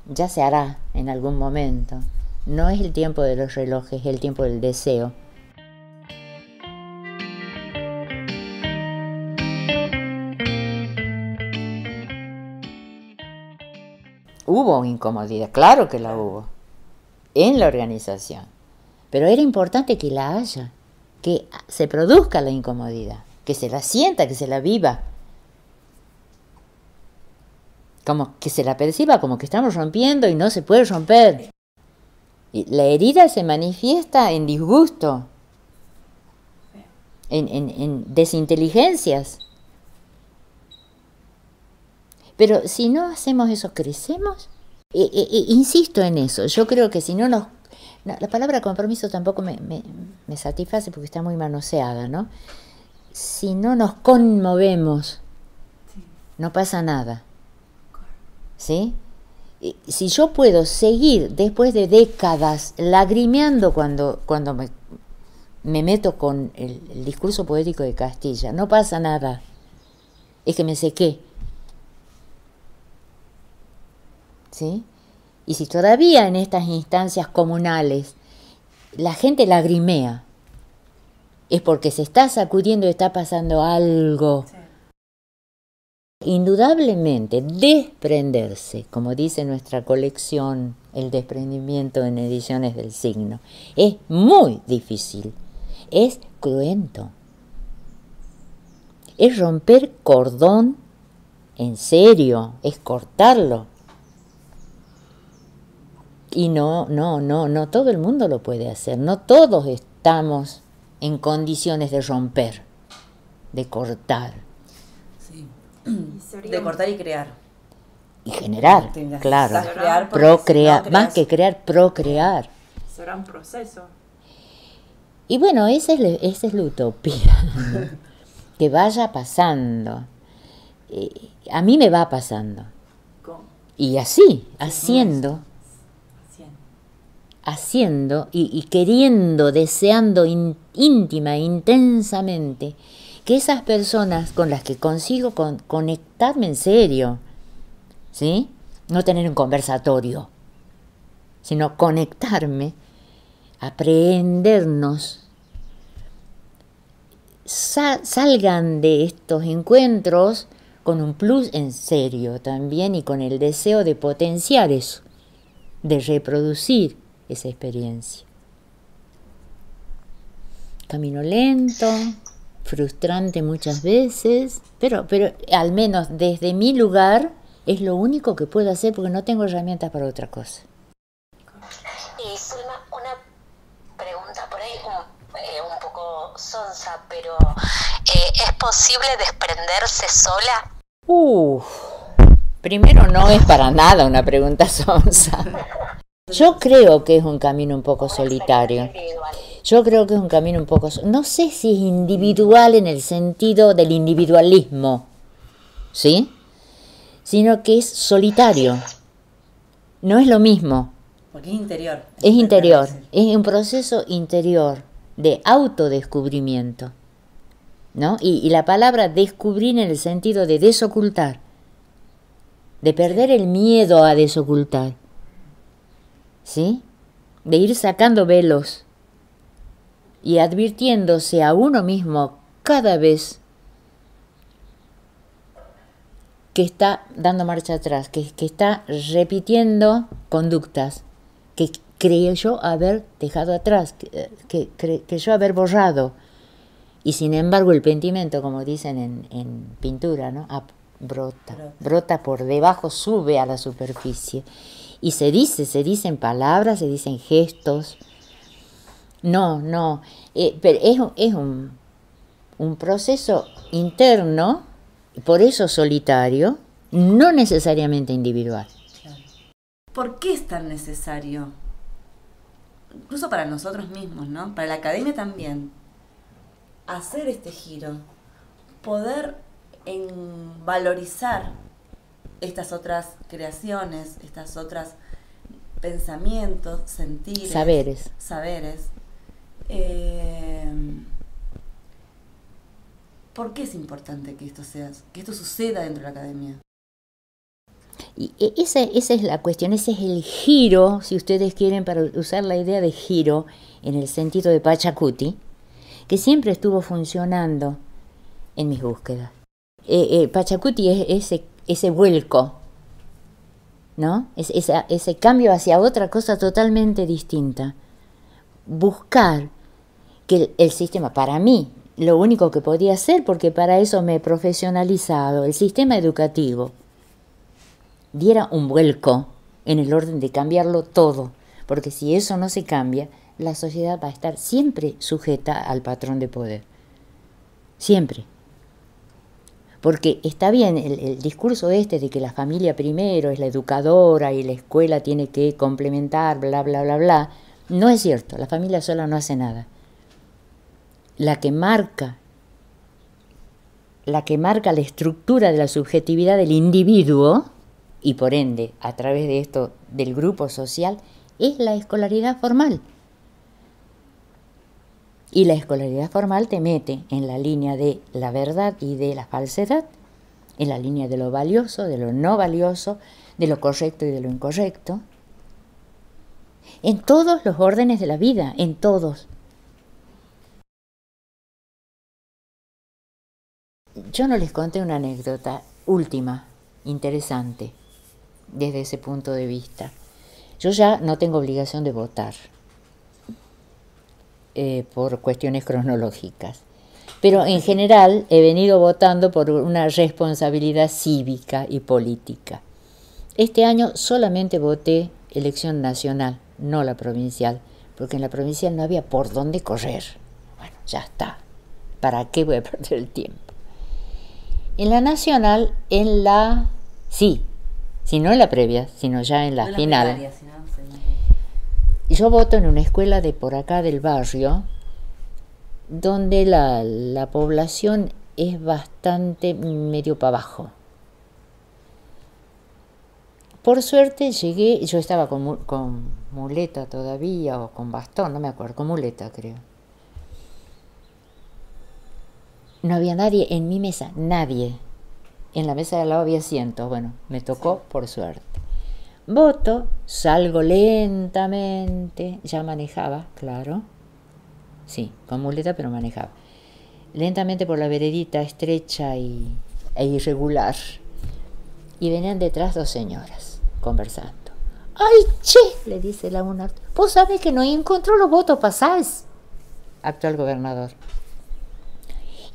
ya se hará en algún momento. No es el tiempo de los relojes, es el tiempo del deseo. Hubo incomodidad, claro que la hubo, en la organización, pero era importante que la haya, que se produzca la incomodidad, que se la sienta, que se la viva, como que se la perciba como que estamos rompiendo y no se puede romper. Y la herida se manifiesta en disgusto, en desinteligencias. Pero si no hacemos eso, crecemos. Insisto en eso. Yo creo que si no nos No, la palabra compromiso tampoco me satisface porque está muy manoseada, ¿no? Si no nos conmovemos, no pasa nada, ¿sí? Si yo puedo seguir después de décadas lagrimeando cuando me meto con el discurso poético de Castilla, no pasa nada, es que me sequé, ¿sí? Y si todavía en estas instancias comunales la gente lagrimea, es porque se está sacudiendo y está pasando algo. Sí. Indudablemente, desprenderse, como dice nuestra colección, el desprendimiento en Ediciones del Signo, es muy difícil, es cruento, es romper cordón en serio, es cortarlo. Y no todo el mundo lo puede hacer, no todos estamos en condiciones de romper, de cortar. Sí. De cortar y crear. Y generar, claro. Procrear, no más que crear, procrear. Será un proceso. Y bueno, esa es la utopía. Que vaya pasando. A mí me va pasando. ¿Cómo? Y así, haciendo y queriendo, deseando íntima, intensamente, que esas personas con las que consigo conectarme en serio, ¿sí? No tener un conversatorio, sino conectarme, aprehendernos, salgan de estos encuentros con un plus en serio también y con el deseo de potenciar eso, de reproducir esa experiencia. Camino lento, frustrante muchas veces, pero al menos desde mi lugar es lo único que puedo hacer porque no tengo herramientas para otra cosa. Y Zulma, una pregunta por ahí un poco sonsa, pero ¿es posible desprenderse sola? Primero no es para nada una pregunta sonsa. Yo creo que es un camino un poco solitario. Yo creo que es un camino un poco... No sé si es individual en el sentido del individualismo, ¿sí? Sino que es solitario. No es lo mismo. Porque es interior. Es interior. Es un proceso interior de autodescubrimiento, ¿no? Y la palabra descubrir en el sentido de desocultar, de perder el miedo a desocultar, ¿sí? De ir sacando velos y advirtiéndose a uno mismo cada vez que está dando marcha atrás, que está repitiendo conductas que creyó haber dejado atrás, que creyó haber borrado. Y sin embargo el pentimento, como dicen en pintura, ¿no? Brota por debajo, sube a la superficie. Y se dicen palabras, se dicen gestos. Pero es un proceso interno, por eso solitario, no necesariamente individual. Claro. ¿Por qué es tan necesario? Incluso para nosotros mismos, ¿no? Para la academia también. Hacer este giro. Poder valorizar estas otras creaciones, estas otras pensamientos, sentires, saberes. ¿Por qué es importante que esto suceda dentro de la academia? Y esa es la cuestión, ese es el giro, si ustedes quieren, para usar la idea de giro en el sentido de Pachacuti, que siempre estuvo funcionando en mis búsquedas. Pachacuti es ese vuelco, ¿no? Ese cambio hacia otra cosa totalmente distinta. Buscar que el sistema, para mí, lo único que podía hacer, porque para eso me he profesionalizado, el sistema educativo, diera un vuelco en el orden de cambiarlo todo, porque si eso no se cambia, la sociedad va a estar siempre sujeta al patrón de poder. Siempre. Porque está bien el discurso de que la familia primero es la educadora y la escuela tiene que complementar, bla, bla, bla, bla. No es cierto, la familia sola no hace nada. La que marca la estructura de la subjetividad del individuo, y por ende, a través de esto, del grupo social, es la escolaridad formal. Y la escolaridad formal te mete en la línea de la verdad y de la falsedad, en la línea de lo valioso, de lo no valioso, de lo correcto y de lo incorrecto, en todos los órdenes de la vida, en todos. Yo no les conté una anécdota última, interesante, desde ese punto de vista. Yo ya no tengo obligación de votar por cuestiones cronológicas, pero en general he venido votando por una responsabilidad cívica y política. Este año solamente voté elección nacional, no la provincial, porque en la provincial no había por dónde correr. Bueno, ya está. ¿Para qué voy a perder el tiempo? En la nacional, sí, si no en la previa, sino ya en la final. Primaria, si no. Yo voto en una escuela de por acá del barrio, donde la población es bastante medio para abajo. Por suerte llegué, yo estaba con muleta todavía, o con bastón, no me acuerdo, con muleta creo. No había nadie en mi mesa, nadie. En la mesa de al lado había asientos, bueno, me tocó por suerte. Voto, salgo lentamente, ya manejaba, claro. Sí, con muleta pero manejaba. Lentamente por la veredita estrecha e irregular. Y venían detrás dos señoras, conversando. ¡Ay, che! Le dice la una. ¿Vos sabés que no encontró los votos pasados? Actual gobernador.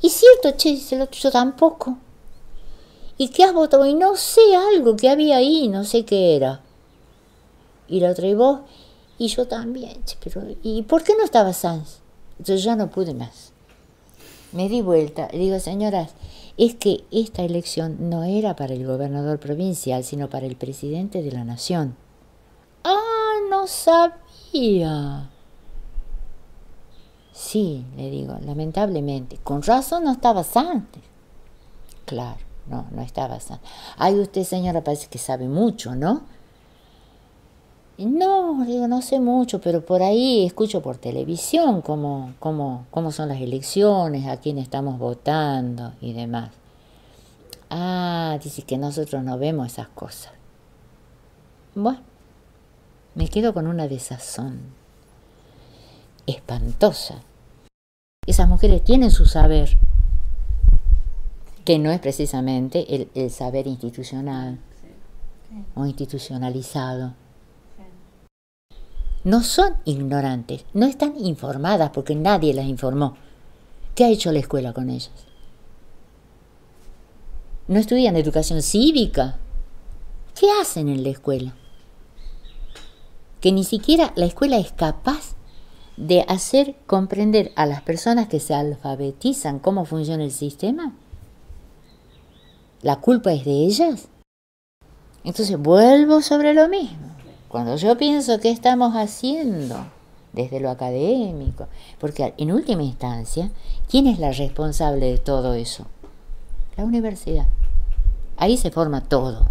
Y cierto, che, dice el otro, yo tampoco. ¿Y qué has votado? Y no sé, algo que había ahí, no sé qué era. Y la otra, y vos, y yo también, che, pero ¿y por qué no estaba Sanz? Entonces ya no pude más. Me di vuelta y digo, señoras, es que esta elección no era para el gobernador provincial, sino para el presidente de la nación. ¡Ah, no sabía! Sí, le digo, lamentablemente. Con razón no estaba Sanz. Claro, no estaba Sanz. Ay, usted, señora, parece que sabe mucho, ¿no? No, digo, no sé mucho, pero por ahí escucho por televisión cómo son las elecciones, a quién estamos votando y demás. Ah, dice que nosotros no vemos esas cosas. Bueno, me quedo con una desazón espantosa. Esas mujeres tienen su saber, que no es precisamente el saber institucional o institucionalizado. No son ignorantes, no están informadas porque nadie las informó. ¿Qué ha hecho la escuela con ellas? ¿No estudian educación cívica? ¿Qué hacen en la escuela? Que ni siquiera la escuela es capaz de hacer comprender a las personas que se alfabetizan cómo funciona el sistema. ¿La culpa es de ellas? Entonces vuelvo sobre lo mismo. Cuando yo pienso qué estamos haciendo desde lo académico, porque en última instancia, ¿quién es la responsable de todo eso? La universidad. Ahí se forma todo.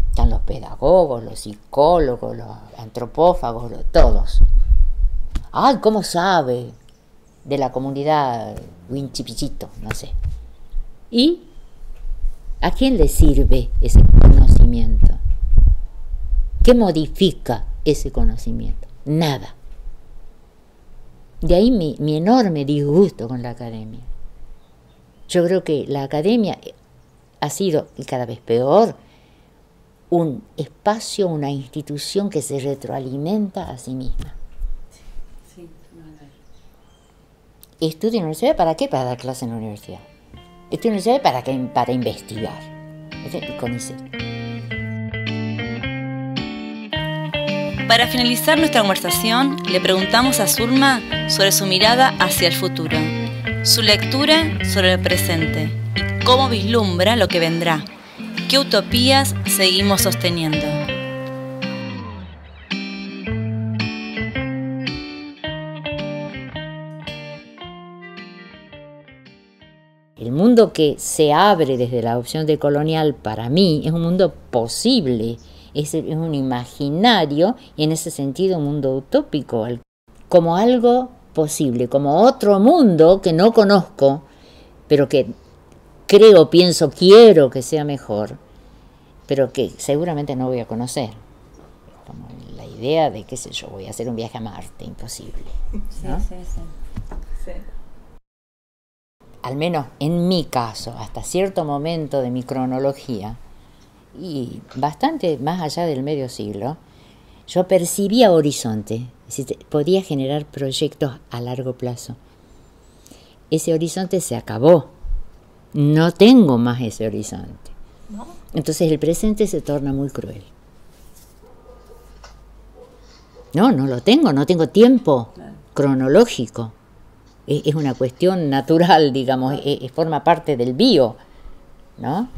Están los pedagogos, los psicólogos, los antropófagos, todos. ¡Ay, cómo sabe! De la comunidad Winchipichito, no sé. ¿Y a quién le sirve ese conocimiento? ¿Qué modifica ese conocimiento? Nada. De ahí mi enorme disgusto con la academia. Yo creo que la academia ha sido, y cada vez peor, un espacio, una institución que se retroalimenta a sí misma. Sí, ¿estudio en la universidad para qué? Para dar clase en la universidad. ¿Estudio en la universidad para qué? Para investigar. Con ese. Para finalizar nuestra conversación, le preguntamos a Zulma sobre su mirada hacia el futuro, su lectura sobre el presente y cómo vislumbra lo que vendrá. ¿Qué utopías seguimos sosteniendo? el mundo que se abre desde la opción decolonial para mí es un mundo posible, es un imaginario y en ese sentido un mundo utópico, como algo posible, como otro mundo que no conozco, pero que creo, pienso, quiero que sea mejor, pero que seguramente no voy a conocer. Como la idea de, qué sé yo, voy a hacer un viaje a Marte, imposible, ¿no? Sí. Al menos en mi caso, hasta cierto momento de mi cronología, y bastante más allá del medio siglo, yo percibía horizonte, es decir, podía generar proyectos a largo plazo. Ese horizonte se acabó, no tengo más ese horizonte. ¿No? Entonces el presente se torna muy cruel. No lo tengo, no tengo tiempo cronológico. Es una cuestión natural, digamos, forma parte del bio, ¿no?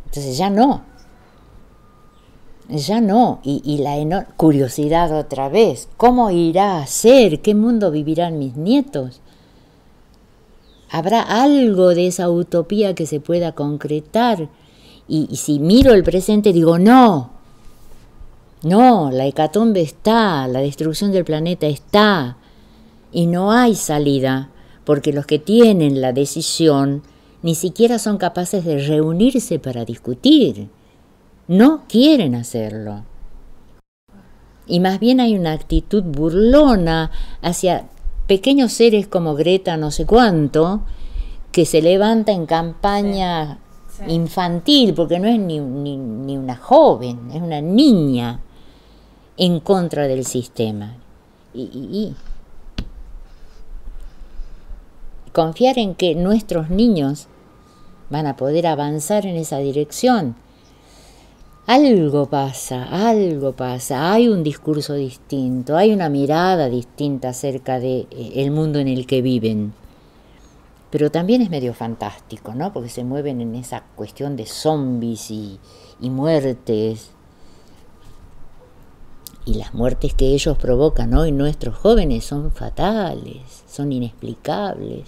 Entonces ya no. Y la curiosidad otra vez, ¿cómo irá a ser? ¿Qué mundo vivirán mis nietos? ¿Habrá algo de esa utopía que se pueda concretar? Y si miro el presente digo, no, la hecatombe está, la destrucción del planeta está. Y no hay salida, porque los que tienen la decisión ni siquiera son capaces de reunirse para discutir. No quieren hacerlo. Y más bien hay una actitud burlona hacia pequeños seres como Greta no sé cuánto, que se levanta en campaña infantil, porque no es ni una joven, es una niña en contra del sistema. Y confiar en que nuestros niños van a poder avanzar en esa dirección. Algo pasa, hay un discurso distinto, hay una mirada distinta acerca de el mundo en el que viven. Pero también es medio fantástico, ¿no? Porque se mueven en esa cuestión de zombies y muertes. Y las muertes que ellos provocan hoy nuestros jóvenes son fatales, son inexplicables.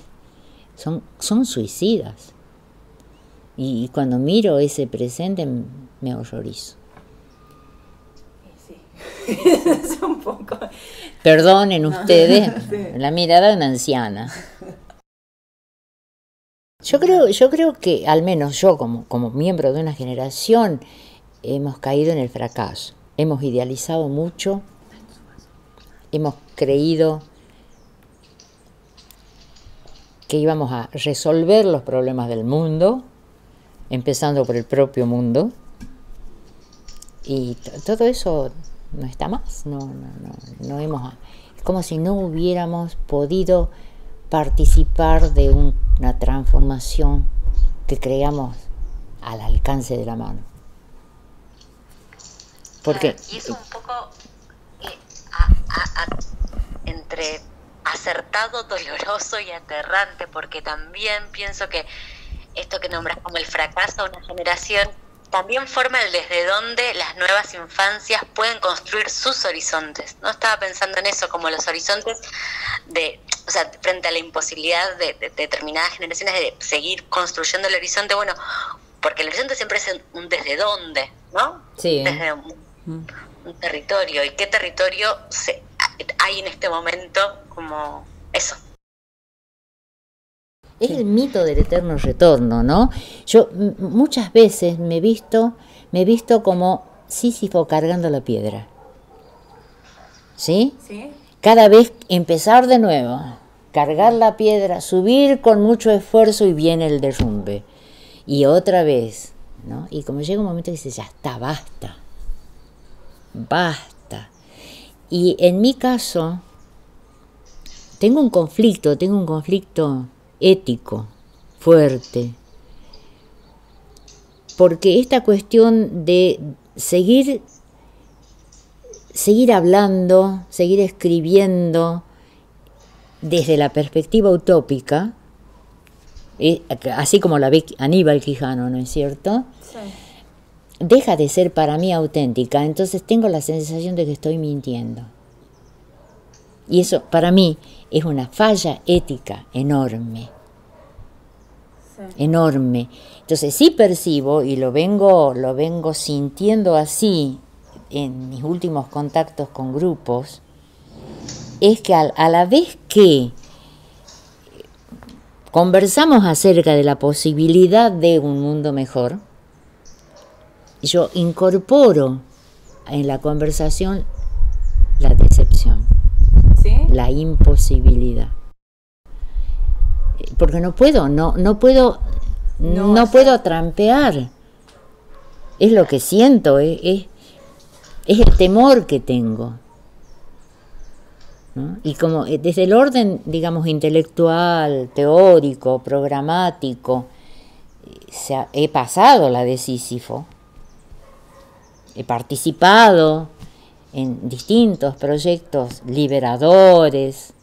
Son suicidas. Y cuando miro ese presente me horrorizo. Sí, es un poco... Perdonen ustedes la mirada de una anciana. Yo creo que, al menos yo como miembro de una generación, hemos caído en el fracaso. Hemos idealizado mucho, hemos creído que íbamos a resolver los problemas del mundo, empezando por el propio mundo, y todo eso no está más, no hemos, es como si no hubiéramos podido participar de una transformación que creamos al alcance de la mano. Porque y es un poco entre acertado, doloroso y aterrante, porque también pienso que esto que nombras como el fracaso de una generación también forma el desde donde las nuevas infancias pueden construir sus horizontes. No estaba pensando en eso, como los horizontes frente a la imposibilidad de determinadas generaciones de seguir construyendo el horizonte, bueno, porque el horizonte siempre es un desde dónde, ¿no? Sí. Desde un territorio. ¿Y qué territorio hay en este momento como eso? Es el mito del eterno retorno, ¿no? Yo muchas veces me he visto como Sísifo cargando la piedra. ¿Sí? ¿Sí? Cada vez empezar de nuevo, cargar la piedra, subir con mucho esfuerzo y viene el derrumbe. Y otra vez, ¿no? Y como llega un momento que dice, ya está, basta. Y en mi caso, tengo un conflicto ético fuerte, porque esta cuestión de seguir hablando, seguir escribiendo desde la perspectiva utópica, así como la ve Aníbal Quijano, ¿no es cierto? Sí. Deja de ser para mí auténtica, entonces tengo la sensación de que estoy mintiendo. Y eso para mí es una falla ética enorme. enorme. Entonces sí percibo, y lo vengo sintiendo así en mis últimos contactos con grupos, es que a la vez que conversamos acerca de la posibilidad de un mundo mejor, yo incorporo en la conversación la decepción, ¿Sí? la imposibilidad. Porque no puedo trampear. Es lo que siento, es el temor que tengo, ¿no? Y como desde el orden, digamos, intelectual, teórico, programático, he pasado la de Sísifo, he participado en distintos proyectos liberadores,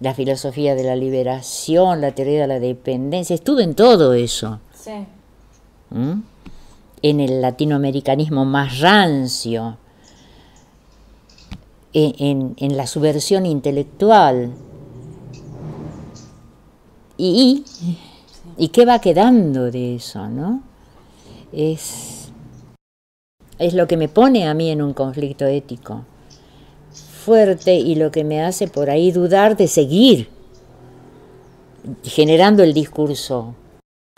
la filosofía de la liberación, la teoría de la dependencia, estuve en todo eso. Sí. En el latinoamericanismo más rancio, en la subversión intelectual. ¿Y qué va quedando de eso, no? Es lo que me pone a mí en un conflicto ético fuerte y lo que me hace por ahí dudar de seguir generando el discurso.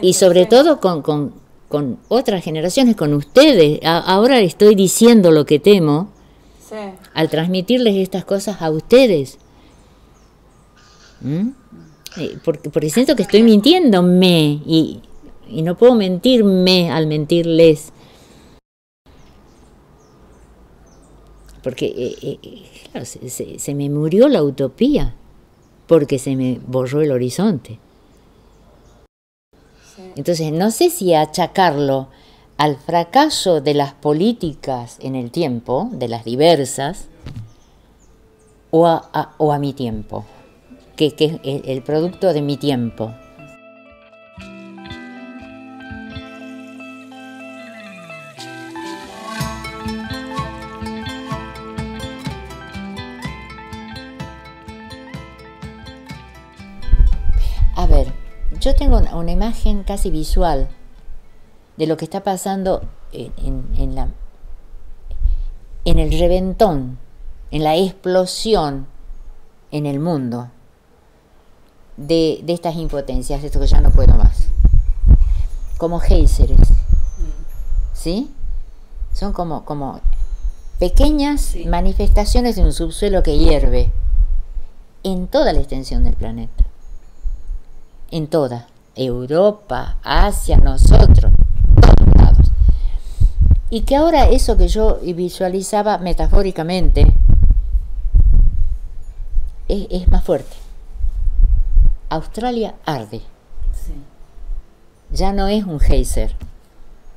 Y sobre todo con otras generaciones, con ustedes. Ahora estoy diciendo lo que temo al transmitirles estas cosas a ustedes. Porque siento que estoy mintiéndome y no puedo mentirme al mentirles. Porque claro, se me murió la utopía, porque se me borró el horizonte. Entonces no sé si achacarlo al fracaso de las políticas en el tiempo, de las diversas, o a mi tiempo, que es el producto de mi tiempo. A ver, yo tengo una imagen casi visual de lo que está pasando en el reventón, en la explosión en el mundo de estas impotencias, de esto que ya no puedo más. Como géiseres, ¿sí? Son como pequeñas manifestaciones de un subsuelo que hierve en toda la extensión del planeta. En toda, Europa, Asia, nosotros, todos lados. Y que ahora eso que yo visualizaba metafóricamente es más fuerte. Australia arde. Sí. Ya no es un geyser,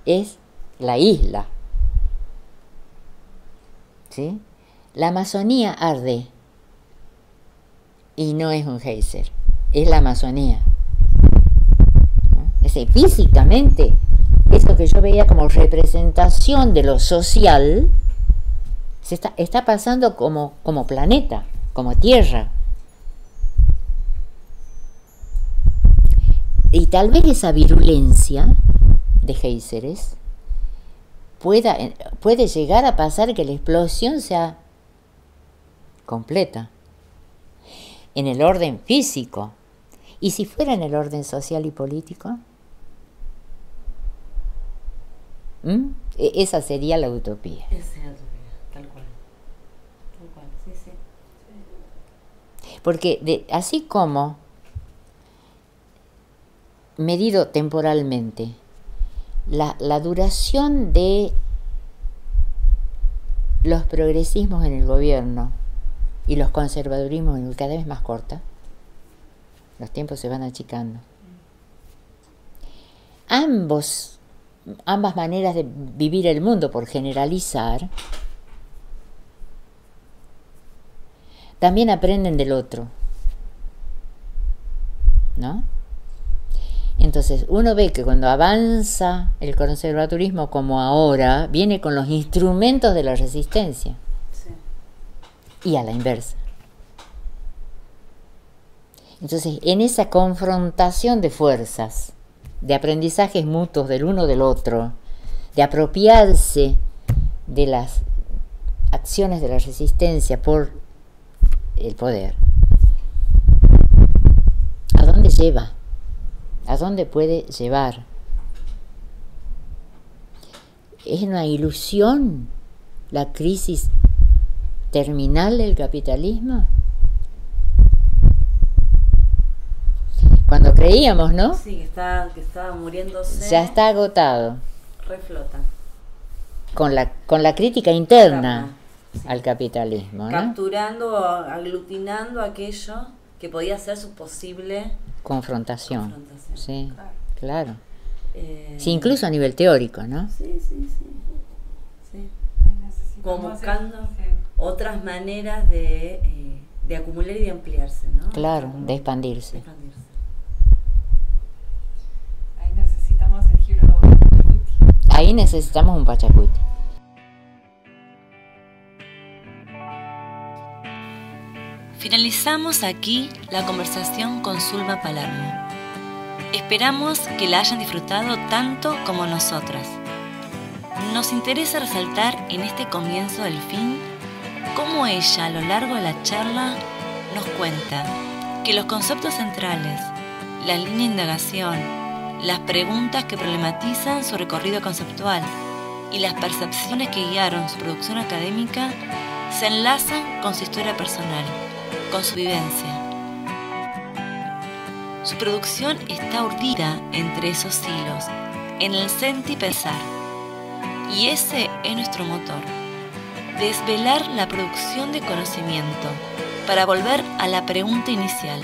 es la isla. ¿Sí? La Amazonía arde y no es un geyser, es la Amazonía. Físicamente, eso que yo veía como representación de lo social, está pasando como planeta, como tierra. Y tal vez esa virulencia de géiseres puede llegar a pasar que la explosión sea completa en el orden físico. ¿Y si fuera en el orden social y político? Esa sería la utopía. Esa es la utopía, tal cual. Tal cual, sí. Porque así como medido temporalmente, la duración de los progresismos en el gobierno y los conservadurismos en el cada vez más corta, los tiempos se van achicando. Ambas maneras de vivir el mundo, por generalizar, también aprenden del otro, ¿no? Entonces uno ve que cuando avanza el conservadurismo como ahora, viene con los instrumentos de la resistencia. Sí. Y a la inversa. Entonces, en esa confrontación de fuerzas, de aprendizajes mutuos del uno del otro, de apropiarse de las acciones de la resistencia por el poder, ¿a dónde lleva? ¿A dónde puede llevar? ¿Es una ilusión la crisis terminal del capitalismo? Cuando creíamos, ¿no? Sí, que estaba muriéndose. Ya está agotado. Reflota. Con la crítica interna al capitalismo, ¿no? Capturando, aglutinando aquello que podía ser su posible confrontación. Sí, claro. Sí, incluso a nivel teórico, ¿no? Sí. Como buscando otras maneras de acumular y de ampliarse, ¿no? Claro, de expandirse. Ahí necesitamos el giro de Pachacuti. Ahí necesitamos un Pachacuti. Finalizamos aquí la conversación con Zulma Palermo. Esperamos que la hayan disfrutado tanto como nosotras. Nos interesa resaltar en este comienzo del fin cómo ella a lo largo de la charla nos cuenta que los conceptos centrales, la línea de indagación, las preguntas que problematizan su recorrido conceptual y las percepciones que guiaron su producción académica se enlazan con su historia personal, con su vivencia. Su producción está urdida entre esos hilos, en el sentir y pensar. Y ese es nuestro motor. Desvelar la producción de conocimiento para volver a la pregunta inicial.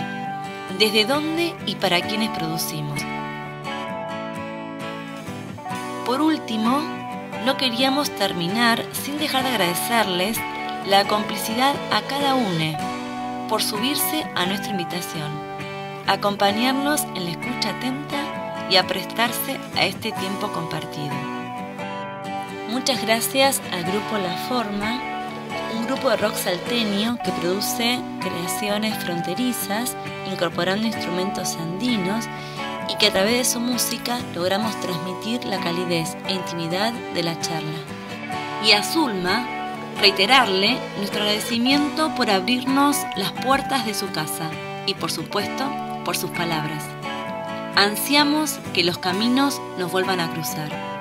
¿Desde dónde y para quiénes producimos? Por último, no queríamos terminar sin dejar de agradecerles la complicidad a cada uno por subirse a nuestra invitación, acompañarnos en la escucha atenta y a prestarse a este tiempo compartido. Muchas gracias al grupo La Forma, un grupo de rock salteño que produce creaciones fronterizas incorporando instrumentos andinos y que a través de su música logramos transmitir la calidez e intimidad de la charla. Y a Zulma, reiterarle nuestro agradecimiento por abrirnos las puertas de su casa y, por supuesto, por sus palabras. Ansiamos que los caminos nos vuelvan a cruzar.